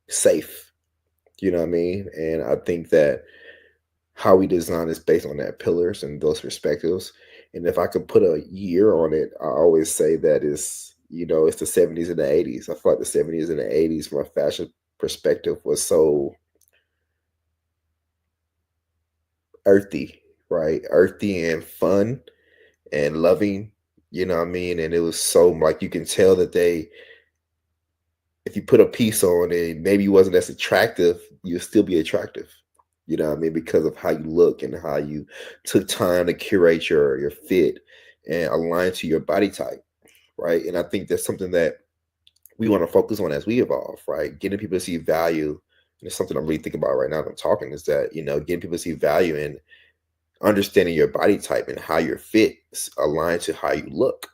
safe. You know what I mean? And I think that how we design is based on that pillars and those perspectives. And if I could put a year on it, I always say that is, it's the 70s and the 80s. I feel like the 70s and the 80s from a fashion perspective was so earthy, right? Earthy and fun and loving, you know what I mean? And it was so like you can tell that they, if you put a piece on it, maybe it wasn't as attractive, you'll still be attractive. You know what I mean? Because of how you look and how you took time to curate your fit and align to your body type, right? And I think that's something that we want to focus on as we evolve, right? Getting people to see value, and it's something I'm really thinking about right now that I'm talking, is that, getting people to see value in understanding your body type and how your fit align to how you look,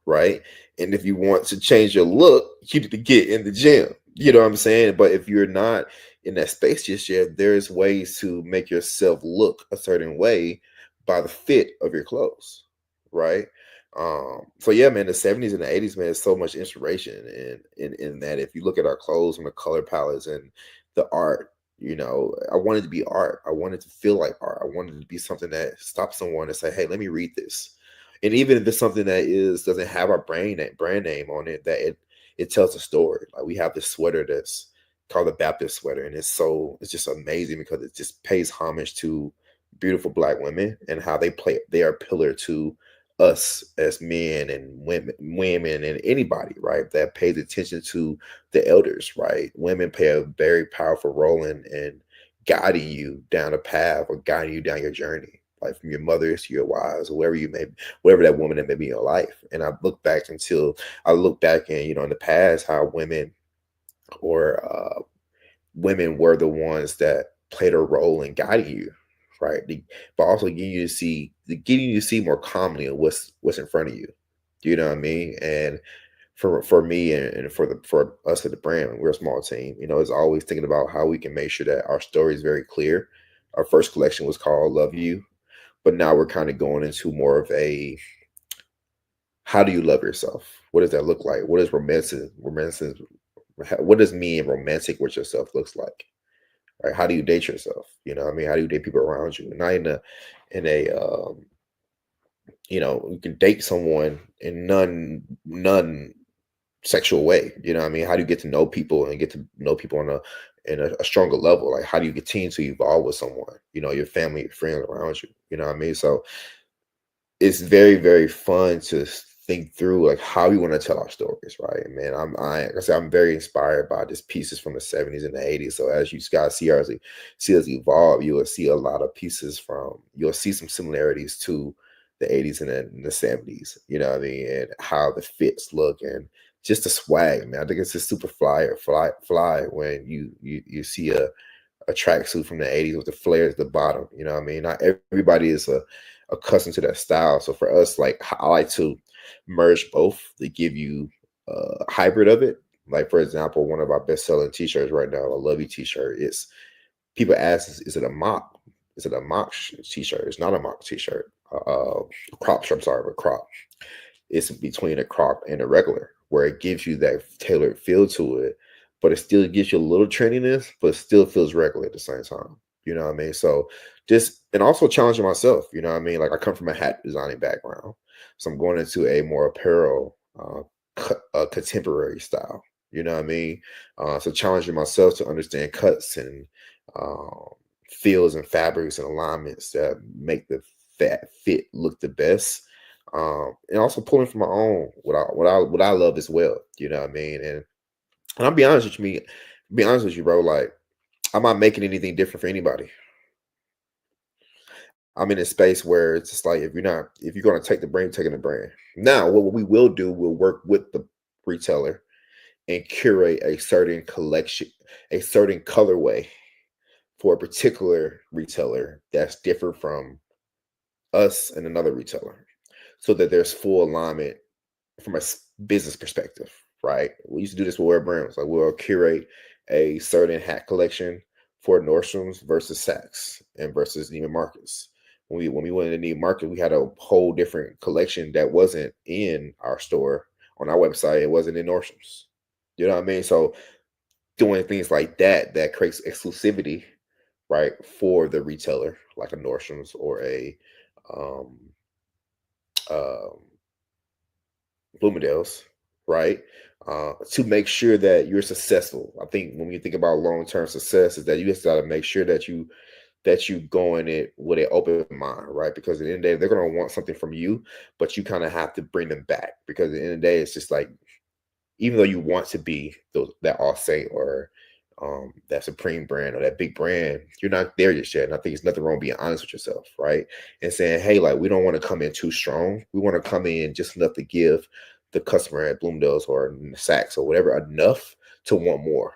right? And if you want to change your look, you need to get in the gym. You know what I'm saying? But if you're not in that space just yet, there's ways to make yourself look a certain way by the fit of your clothes, right? So yeah, man, the 70s and the 80s, man, is so much inspiration in that. If you look at our clothes and the color palettes and the art, I wanted to be art. I wanted to feel like art. I wanted to be something that stops someone and say, "Hey, let me read this." And even if it's something that doesn't have our brand name on it, that it tells a story. Like we have this sweater that's called the Baptist sweater, and it's just amazing because it just pays homage to beautiful Black women and how they are a pillar to us as men and women and anybody, right, that pays attention to the elders, right? Women play a very powerful role in guiding you down a path or guiding you down your journey, like from your mothers to your wives, or wherever that woman that may be in your life. And I look back and, in the past, how or women were the ones that played a role in guiding you, right? But also getting you to see more calmly what's in front of you. You know what I mean? And for me and for us at the brand, we're a small team. It's always thinking about how we can make sure that our story is very clear. Our first collection was called Love You, but now we're kind of going into more of a, how do you love yourself? What does that look like? What is romantic? What does me and romantic with yourself looks like? Right? How do you date yourself? You know what I mean? How do you date people around you? Not in a you can date someone in none sexual way. You know what I mean? How do you get to know people and get to know people on a stronger level? Like how do you continue to evolve with someone? Your family, your friends around you. You know what I mean? So it's very, very fun to think through like how we want to tell our stories, right? Man, like I said, I'm very inspired by just pieces from the '70s and the '80s. So as you guys see us evolve, you will see a lot of pieces from you'll see some similarities to the '80s and the '70s. You know what I mean? And how the fits look and just the swag, man. I think it's just super fly when you see a tracksuit from the '80s with the flares at the bottom. You know what I mean? Not everybody is accustomed to that style. So for us, like I like to merge both to give you a hybrid of it. Like for example, one of our best selling t-shirts right now, a Love You t-shirt, is people ask, is it a mock? Is it a mock t-shirt? It's not a mock t-shirt. Crop, I'm sorry, but crop. It's between a crop and a regular, where it gives you that tailored feel to it, but it still gives you a little trendiness, but it still feels regular at the same time. You know what I mean? So just and also challenging myself. You know what I mean? Like I come from a hat designing background, so I'm going into a more apparel, contemporary style. You know what I mean? So challenging myself to understand cuts and um, feels and fabrics and alignments that make the fat fit look the best, and also pulling from my own what I love as well. You know what I mean? And I'll be honest with me, be honest with you, bro. Like I'm not making anything different for anybody. I'm in a space where it's just like if you're gonna take the brand, taking the brand. Now, what we will do, we'll work with the retailer and curate a certain collection, a certain colorway for a particular retailer that's different from us and another retailer, so that there's full alignment from a business perspective, right? We used to do this with Wear Brims. Like we'll curate a certain hat collection for Nordstrom's versus Saks and versus Neiman Marcus. When we went into Neiman Marcus, we had a whole different collection that wasn't in our store on our website. It wasn't in Nordstrom's. You know what I mean? So doing things like that creates exclusivity, right, for the retailer, like a Nordstrom's or a um, um Bloomingdale's, right? To make sure that you're successful. I think when you think about long term success, is that you just got to make sure that you go in it with an open mind, right? Because at the end of the day, they're gonna want something from you, but you kind of have to bring them back because at the end of the day, it's just like even though you want to be that All Saint or that Supreme brand or that big brand, you're not there just yet. And I think it's nothing wrong being honest with yourself, right? And saying, hey, like we don't want to come in too strong. We want to come in just enough to give the customer at Bloomingdale's or Saks or whatever enough to want more,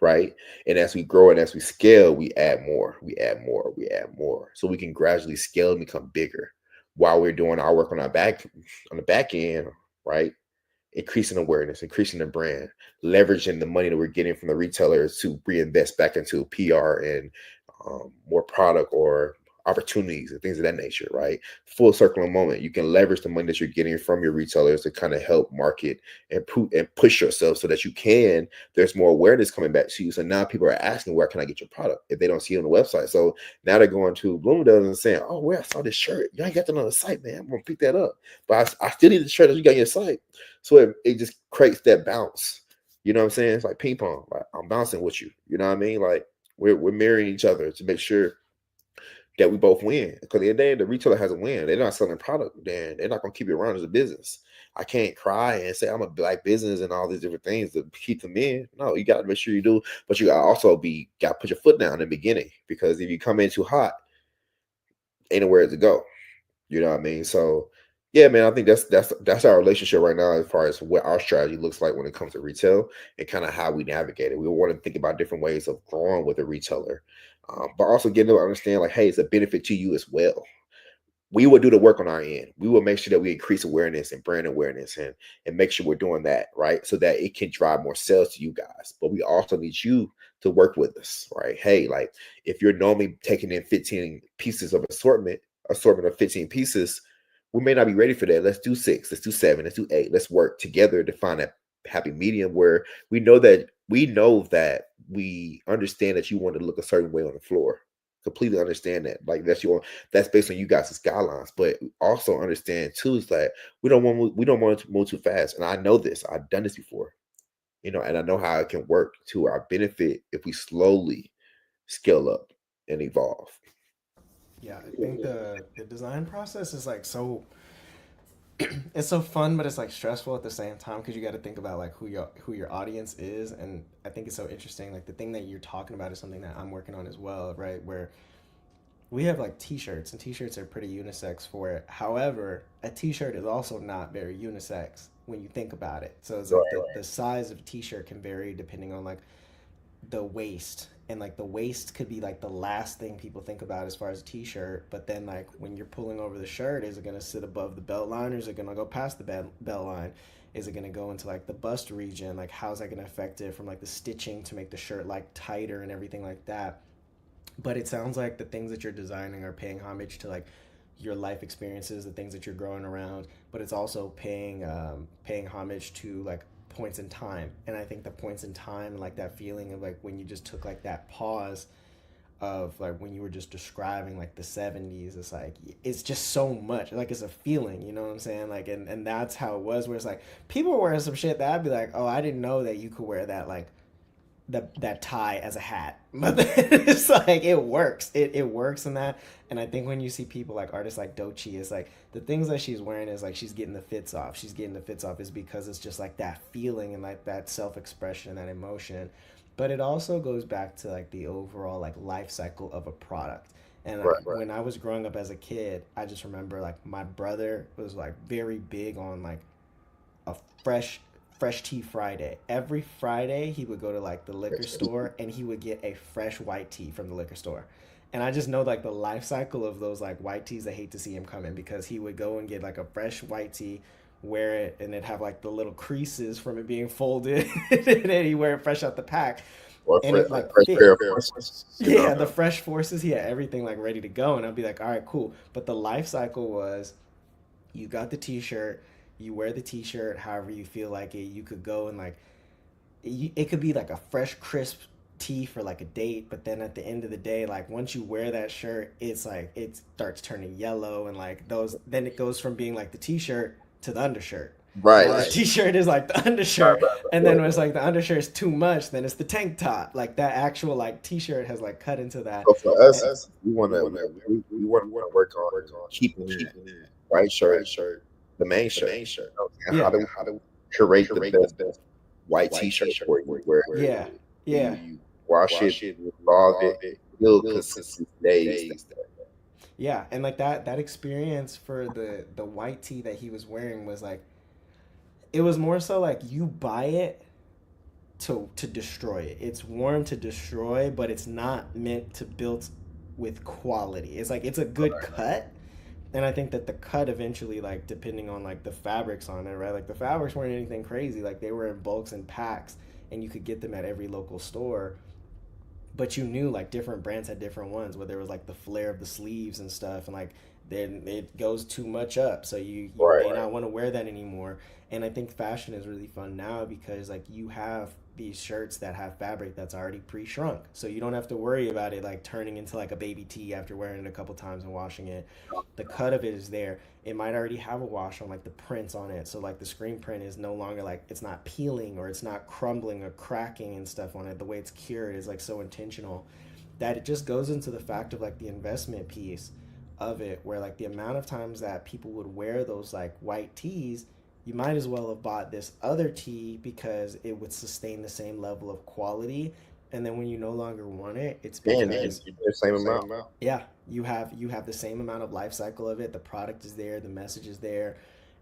right? And as we grow and as we scale, we add more, we add more, we add more. So we can gradually scale and become bigger while we're doing our work on the back end, right? Increasing awareness, increasing the brand, leveraging the money that we're getting from the retailers to reinvest back into PR and more product or opportunities and things of that nature, right? Full circle moment. You can leverage the money that you're getting from your retailers to kind of help market and push yourself so that you can. There's more awareness coming back to you. So now people are asking, where can I get your product if they don't see it on the website? So now they're going to Bloomingdale's and saying, oh, where I saw this shirt. You ain't got that on the site, man. I'm gonna pick that up. But I still need the shirt that you got on your site. So it just creates that bounce. You know what I'm saying? It's like ping pong. Like I'm bouncing with you. You know what I mean? Like we're mirroring each other to make sure that we both win. Because at the end of the day, the retailer has a win. They're not selling product, then they're not gonna keep you around as a business. I can't cry and say I'm a black business and all these different things to keep them in. No, you gotta make sure you do, but you gotta also gotta put your foot down in the beginning because if you come in too hot, ain't nowhere to go. You know what I mean? So yeah, man, I think that's our relationship right now as far as what our strategy looks like when it comes to retail and kind of how we navigate it. We want to think about different ways of growing with a retailer, but also getting to understand like, hey, it's a benefit to you as well. We will do the work on our end. We will make sure that we increase awareness and brand awareness and make sure we're doing that, right? So that it can drive more sales to you guys. But we also need you to work with us, right? Hey, like if you're normally taking in 15 pieces of assortment of 15 pieces, we may not be ready for that. Let's do six, let's do seven, let's do eight. Let's work together to find that happy medium where we know that we understand that you want to look a certain way on the floor. Completely understand that. Like that's based on you guys' guidelines, but also understand too is that we don't want to move too fast. And I know this. I've done this before, and I know how it can work to our benefit if we slowly scale up and evolve.
Yeah, I think the design process is like so it's so fun, but it's like stressful at the same time because you got to think about like who your audience is, and I think it's so interesting. Like the thing that you're talking about is something that I'm working on as well, right? Where we have like t-shirts, and t-shirts are pretty unisex for it. However, a t-shirt is also not very unisex when you think about it. So it's like the size of t-shirt can vary depending on like the waist, and like the waist could be like the last thing people think about as far as a t-shirt, but then like when you're pulling over the shirt, is it going to sit above the belt line, or is it going to go past the belt line? Is it going to go into like the bust region? Like how's that going to affect it from like the stitching to make the shirt like tighter and everything like that? But it sounds like the things that you're designing are paying homage to like your life experiences, the things that you're growing around, but it's also paying homage to like points in time. And I think the points in time, like that feeling of like when you just took like that pause of like when you were just describing like the 70s, it's like it's just so much like it's a feeling, you know what I'm saying? Like and that's how it was, where it's like people were wearing some shit that I'd be like, oh, I didn't know that you could wear that, like that tie as a hat. But it's like it works. It works in that. And I think when you see people like artists like Doechii, it's like the things that she's wearing is like she's getting the fits off. She's getting the fits off is because it's just like that feeling and like that self expression and that emotion. But it also goes back to like the overall like life cycle of a product. And when I was growing up as a kid, I just remember like my brother was like very big on like a fresh tea Friday. Every Friday he would go to like the liquor store and he would get a fresh white tea from the liquor store. And I just know like the life cycle of those like white teas. I hate to see him coming because he would go and get like a fresh white tea, wear it, and it'd have like the little creases from it being folded, and then he wear it fresh out the pack,
Or
and it like
fresh
fit.
pair of forces,
Yeah, the fresh forces. He had everything like ready to go, and I'd be like, all right, cool. But the life cycle was you got the t-shirt, you wear the t-shirt however you feel like it. You could go and like it could be like a fresh crisp tee for like a date, but then at the end of the day, like once you wear that shirt, it's like it starts turning yellow, and like those then it goes from being like the t-shirt to the undershirt.
right?
Now the t-shirt is like the undershirt, and then when it's like the undershirt is too much, then it's the tank top. Like that actual like t-shirt has like cut into that.
So for us, we want to work on keeping that white shirt, the main shirt. You know, and
Yeah,
how to curate the best white t-shirt for you, where
yeah, yeah.
you wash it, revolve it, still consistent days.
Yeah, and like that experience for the white tee that he was wearing was like it was more so like you buy it to destroy it. It's worn to destroy, but it's not meant to build with quality. It's like it's a good cut, and I think that the cut eventually, like depending on like the fabrics on it, right? Like the fabrics weren't anything crazy. Like they were in bulks and packs, and you could get them at every local store. But you knew like different brands had different ones, where there was like the flare of the sleeves and stuff, and like then it goes too much up, so you may not want to wear that anymore. And I think fashion is really fun now because like you have these shirts that have fabric that's already pre-shrunk, so you don't have to worry about it like turning into like a baby tee after wearing it a couple times and washing it. The cut of it is there. It might already have a wash on like the prints on it, so like the screen print is no longer like it's not peeling or it's not crumbling or cracking and stuff on it. The way it's cured is like so intentional that it just goes into the fact of like the investment piece of it, where like the amount of times that people would wear those like white tees, you might as well have bought this other tee because it would sustain the same level of quality. And then when you no longer want it, it's
And
because
you pay the same amount.
yeah, you have the same amount of life cycle of it. The product is there, the message is there,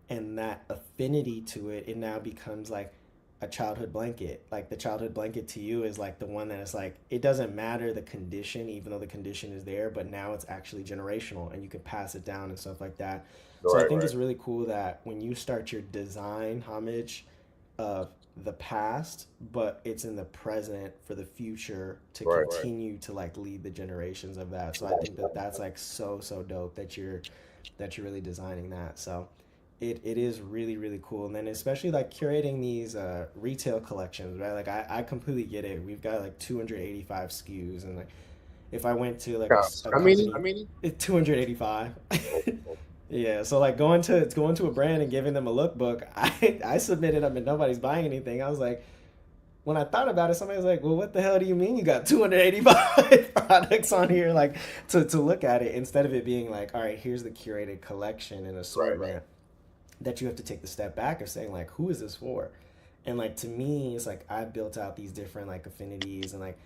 and that affinity to it, it now becomes like a childhood blanket. Like the childhood blanket to you is like the one that is like it doesn't matter the condition, even though the condition is there, but now it's actually generational and you can pass it down and stuff like that. So I think it's really cool that when you start your design homage of the past, but it's in the present for the future to continue to like lead the generations of that. So I think that that's like so dope that you're really designing that. So it is really really cool. And then especially like curating these retail collections, right? Like I completely get it. We've got like 285 SKUs, and like if I went to like a
How
company,
many?
285. Yeah, so like going to a brand and giving them a lookbook, I submitted them and nobody's buying anything. I was like, when I thought about it, somebody was like, "Well, what the hell do you mean you got 285 products on here?" Like to look at it instead of it being like, "All right, here's the curated collection and assortment." that you have to take the step back of saying like, who is this for? And like to me, it's like I've built out these different like affinities and like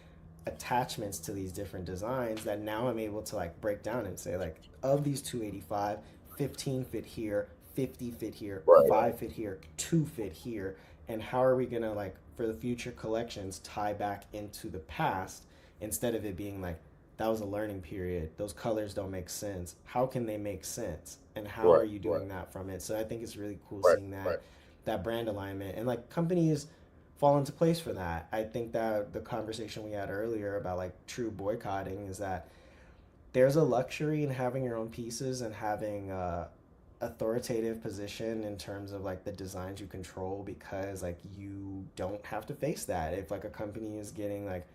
attachments to these different designs that now I'm able to like break down and say like, of these 285, 15 fit here, 50 fit here,
Right.
5 fit here, 2 fit here. And how are we gonna like for the future collections tie back into the past instead of it being like that was a learning period, those colors don't make sense, how can they make sense, and how are
Right.
you doing that from it? So I think it's really cool
Right.
seeing that brand alignment and like companies fall into place for that. I think that the conversation we had earlier about like true boycotting is that there's a luxury in having your own pieces and having a authoritative position in terms of like the designs you control, because like you don't have to face that. If like a company is getting like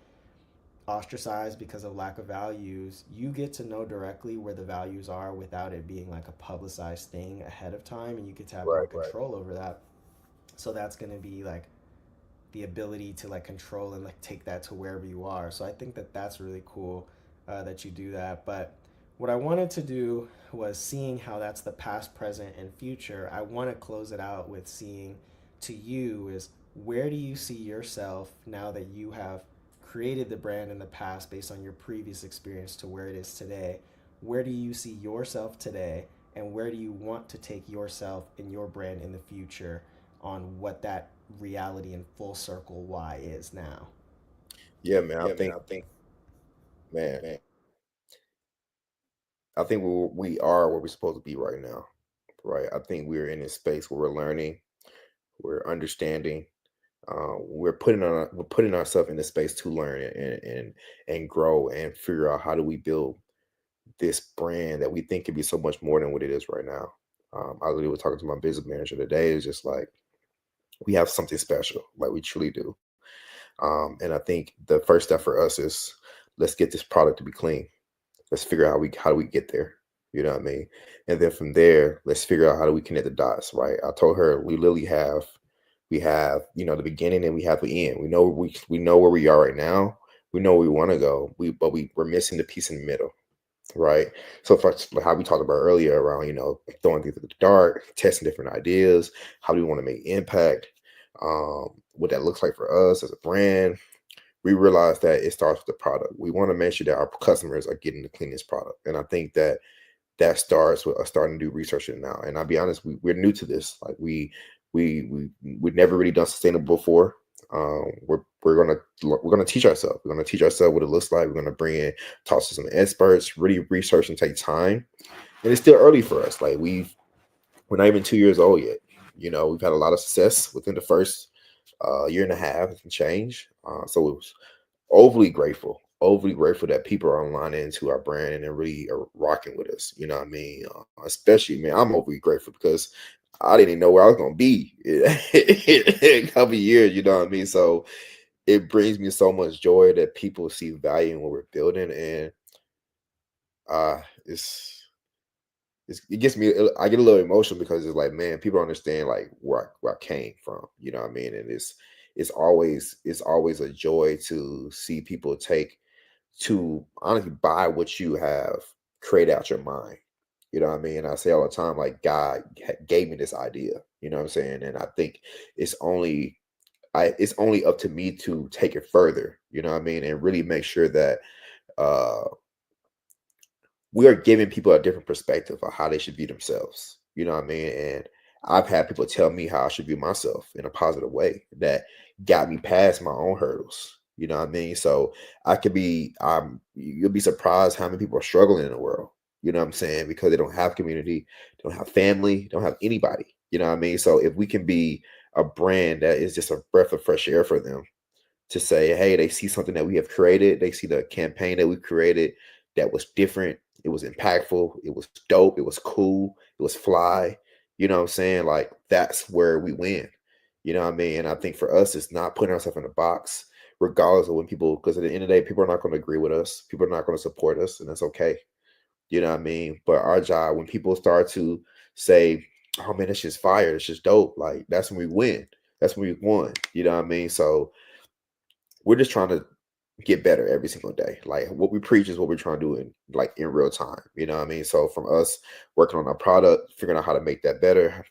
ostracized because of lack of values, you get to know directly where the values are without it being like a publicized thing ahead of time, and you get to have more
Right.
control over that. So that's going to be like the ability to like control and like take that to wherever you are. So I think that that's really cool that you do that. But what I wanted to do was seeing how that's the past, present, and future. I want to close it out with seeing to you is where do you see yourself now that you have created the brand in the past based on your previous experience to where it is today? Where do you see yourself today, and where do you want to take yourself and your brand in the future on what that reality in full circle why is now?
Yeah, man. Man, I think we are where we're supposed to be right now. Right. I think we're in a space where we're learning, we're understanding, we're putting ourselves in the space to learn and grow and figure out how do we build this brand that we think can be so much more than what it is right now. I literally was talking to my business manager today. It's just like we have something special, like we truly do. And I think the first step for us is let's get this product to be clean. Let's figure out how do we get there. You know what I mean? And then from there, let's figure out how do we connect the dots, right? I told her we have, the beginning and we have the end. We know where we are right now. We know where we want to go. We're missing the piece in the middle, right? So for how we talked about earlier around, throwing things at the dart, testing different ideas, how do we want to make impact, what that looks like for us as a brand. We realize that it starts with the product. We want to make sure that our customers are getting the cleanest product. And I think that starts with us starting to do research in it now. And I'll be honest, we're new to this. Like we've never really done sustainable before. We're gonna teach ourselves. We're gonna teach ourselves what it looks like. We're gonna bring in talk to some experts, really research and take time. And it's still early for us. Like we're not even 2 years old yet. We've had a lot of success within the first year and a half and change. So it was overly grateful that people are online into our brand and they really are rocking with us. You know what I mean? Especially, man, I'm overly grateful because I didn't even know where I was going to be in a couple of years. You know what I mean? So it brings me so much joy that people see value in what we're building, and uh, it's it gets me. I get a little emotional because it's like, man, people understand like where I came from. You know what I mean? And it's always a joy to see people take to honestly buy what you have created out your mind. You know what I mean? I say all the time, like God gave me this idea. You know what I'm saying? And I think it's only it's only up to me to take it further. You know what I mean? And really make sure that uh we are giving people a different perspective of how they should view themselves. You know what I mean? And I've had people tell me how I should view myself in a positive way that got me past my own hurdles. You know what I mean? So I could be, you'll be surprised how many people are struggling in the world. You know what I'm saying? Because they don't have community, don't have family, don't have anybody. You know what I mean? So if we can be a brand that is just a breath of fresh air for them, to say, hey, they see something that we have created. They see the campaign that we created that was different. It was impactful. It was dope. It was cool. It was fly. You know what I'm saying? Like that's where we win. You know what I mean? And I think for us, it's not putting ourselves in a box, regardless of when people, because at the end of the day, people are not going to agree with us. People are not going to support us, and that's okay. You know what I mean? But our job, when people start to say, oh man, that's just fire, it's just dope, like that's when we win. That's when we won. You know what I mean? So we're just trying to get better every single day. Like what we preach is what we're trying to do in real time. You know what I mean? So from us working on our product, figuring out how to make that better,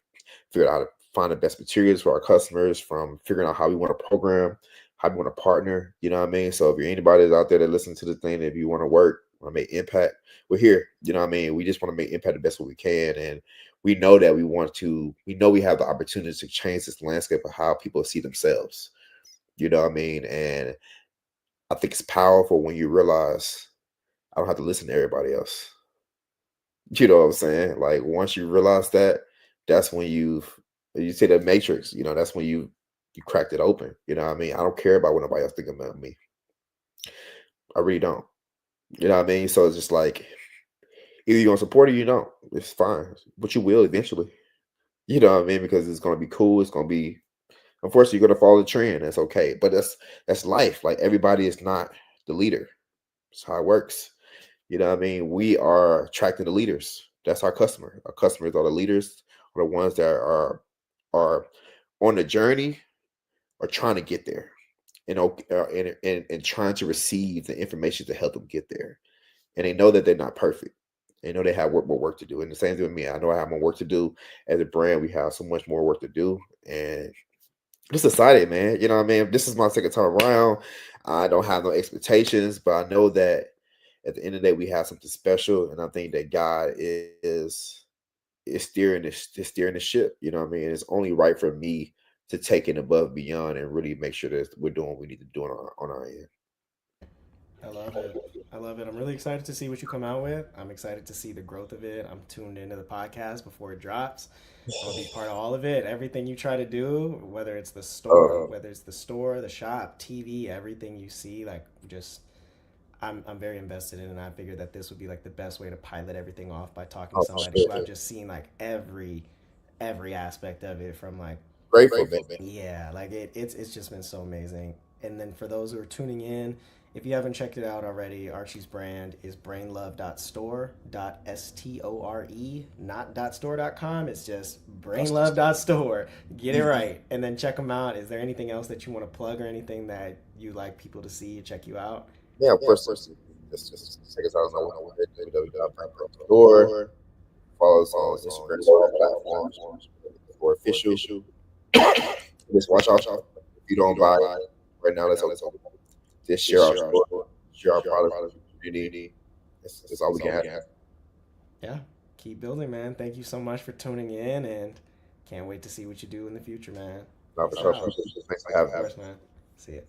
figured out how to find the best materials for our customers, from figuring out how we want to program, how we want to partner. You know what I mean? So if you're anybody that's out there that listens to the thing, if you want to work, want to make impact, we're here. You know what I mean? We just want to make impact the best way we can. And we know that we know we have the opportunity to change this landscape of how people see themselves. You know what I mean? And I think it's powerful when you realize I don't have to listen to everybody else. You know what I'm saying? Like once you realize that, that's when you say the matrix, that's when you cracked it open. You know what I mean? I don't care about what nobody else think about me. I really don't. You know what I mean? So it's just like either you're gonna support it or you don't. It's fine. But you will eventually. You know what I mean? Because it's gonna be cool. It's gonna be unfortunately you're gonna follow the trend. That's okay. But that's life. Like everybody is not the leader. That's how it works. You know what I mean? We are attracting the leaders. That's our customer. Our customers are the leaders, are the ones that are on the journey or trying to get there, and trying to receive the information to help them get there. And they know that they're not perfect. They know they have more work to do. And the same thing with me. I know I have more work to do as a brand. We have so much more work to do. And just excited, man. You know what I mean? This is my second time around. I don't have no expectations, but I know that at the end of the day, we have something special, and I think that God is steering the ship. You know what I mean? And it's only right for me to take it above and beyond and really make sure that we're doing what we need to do on our end.
I love it. I love it. I'm really excited to see what you come out with. I'm excited to see the growth of it. I'm tuned into the podcast before it drops. I'm gonna be part of all of it. Everything you try to do, whether it's the store,
Uh,
whether it's the store, the shop, TV, everything you see, like just I'm very invested in it, and I figured that this would be like the best way to pilot everything off by talking to
oh, for
somebody who
sure.
I've just seen like every aspect of it from like
Grateful, man.
yeah, like it's just been so amazing. And then for those who are tuning in, if you haven't checked it out already, Archie's brand is brainlove.store.store, not .store.com. It's just brainlove.store. Get it right. And then check them out. Is there anything else that you want to plug or anything that you like people to see and check you out?
Yeah, of course. Just check us out on our website, www.brand.store. Follow us on Instagram, all platforms for official. Just watch out. If you don't buy it right now, that's okay. Just share our store, share our product with the community. That's all we can ask.
Yeah. Keep building, man. Thank you so much for tuning in and can't wait to see what you do in the future, man.
Not for
Peace
sure.
out.
Appreciate it. Thanks for
Of
having me.
course, man. See ya.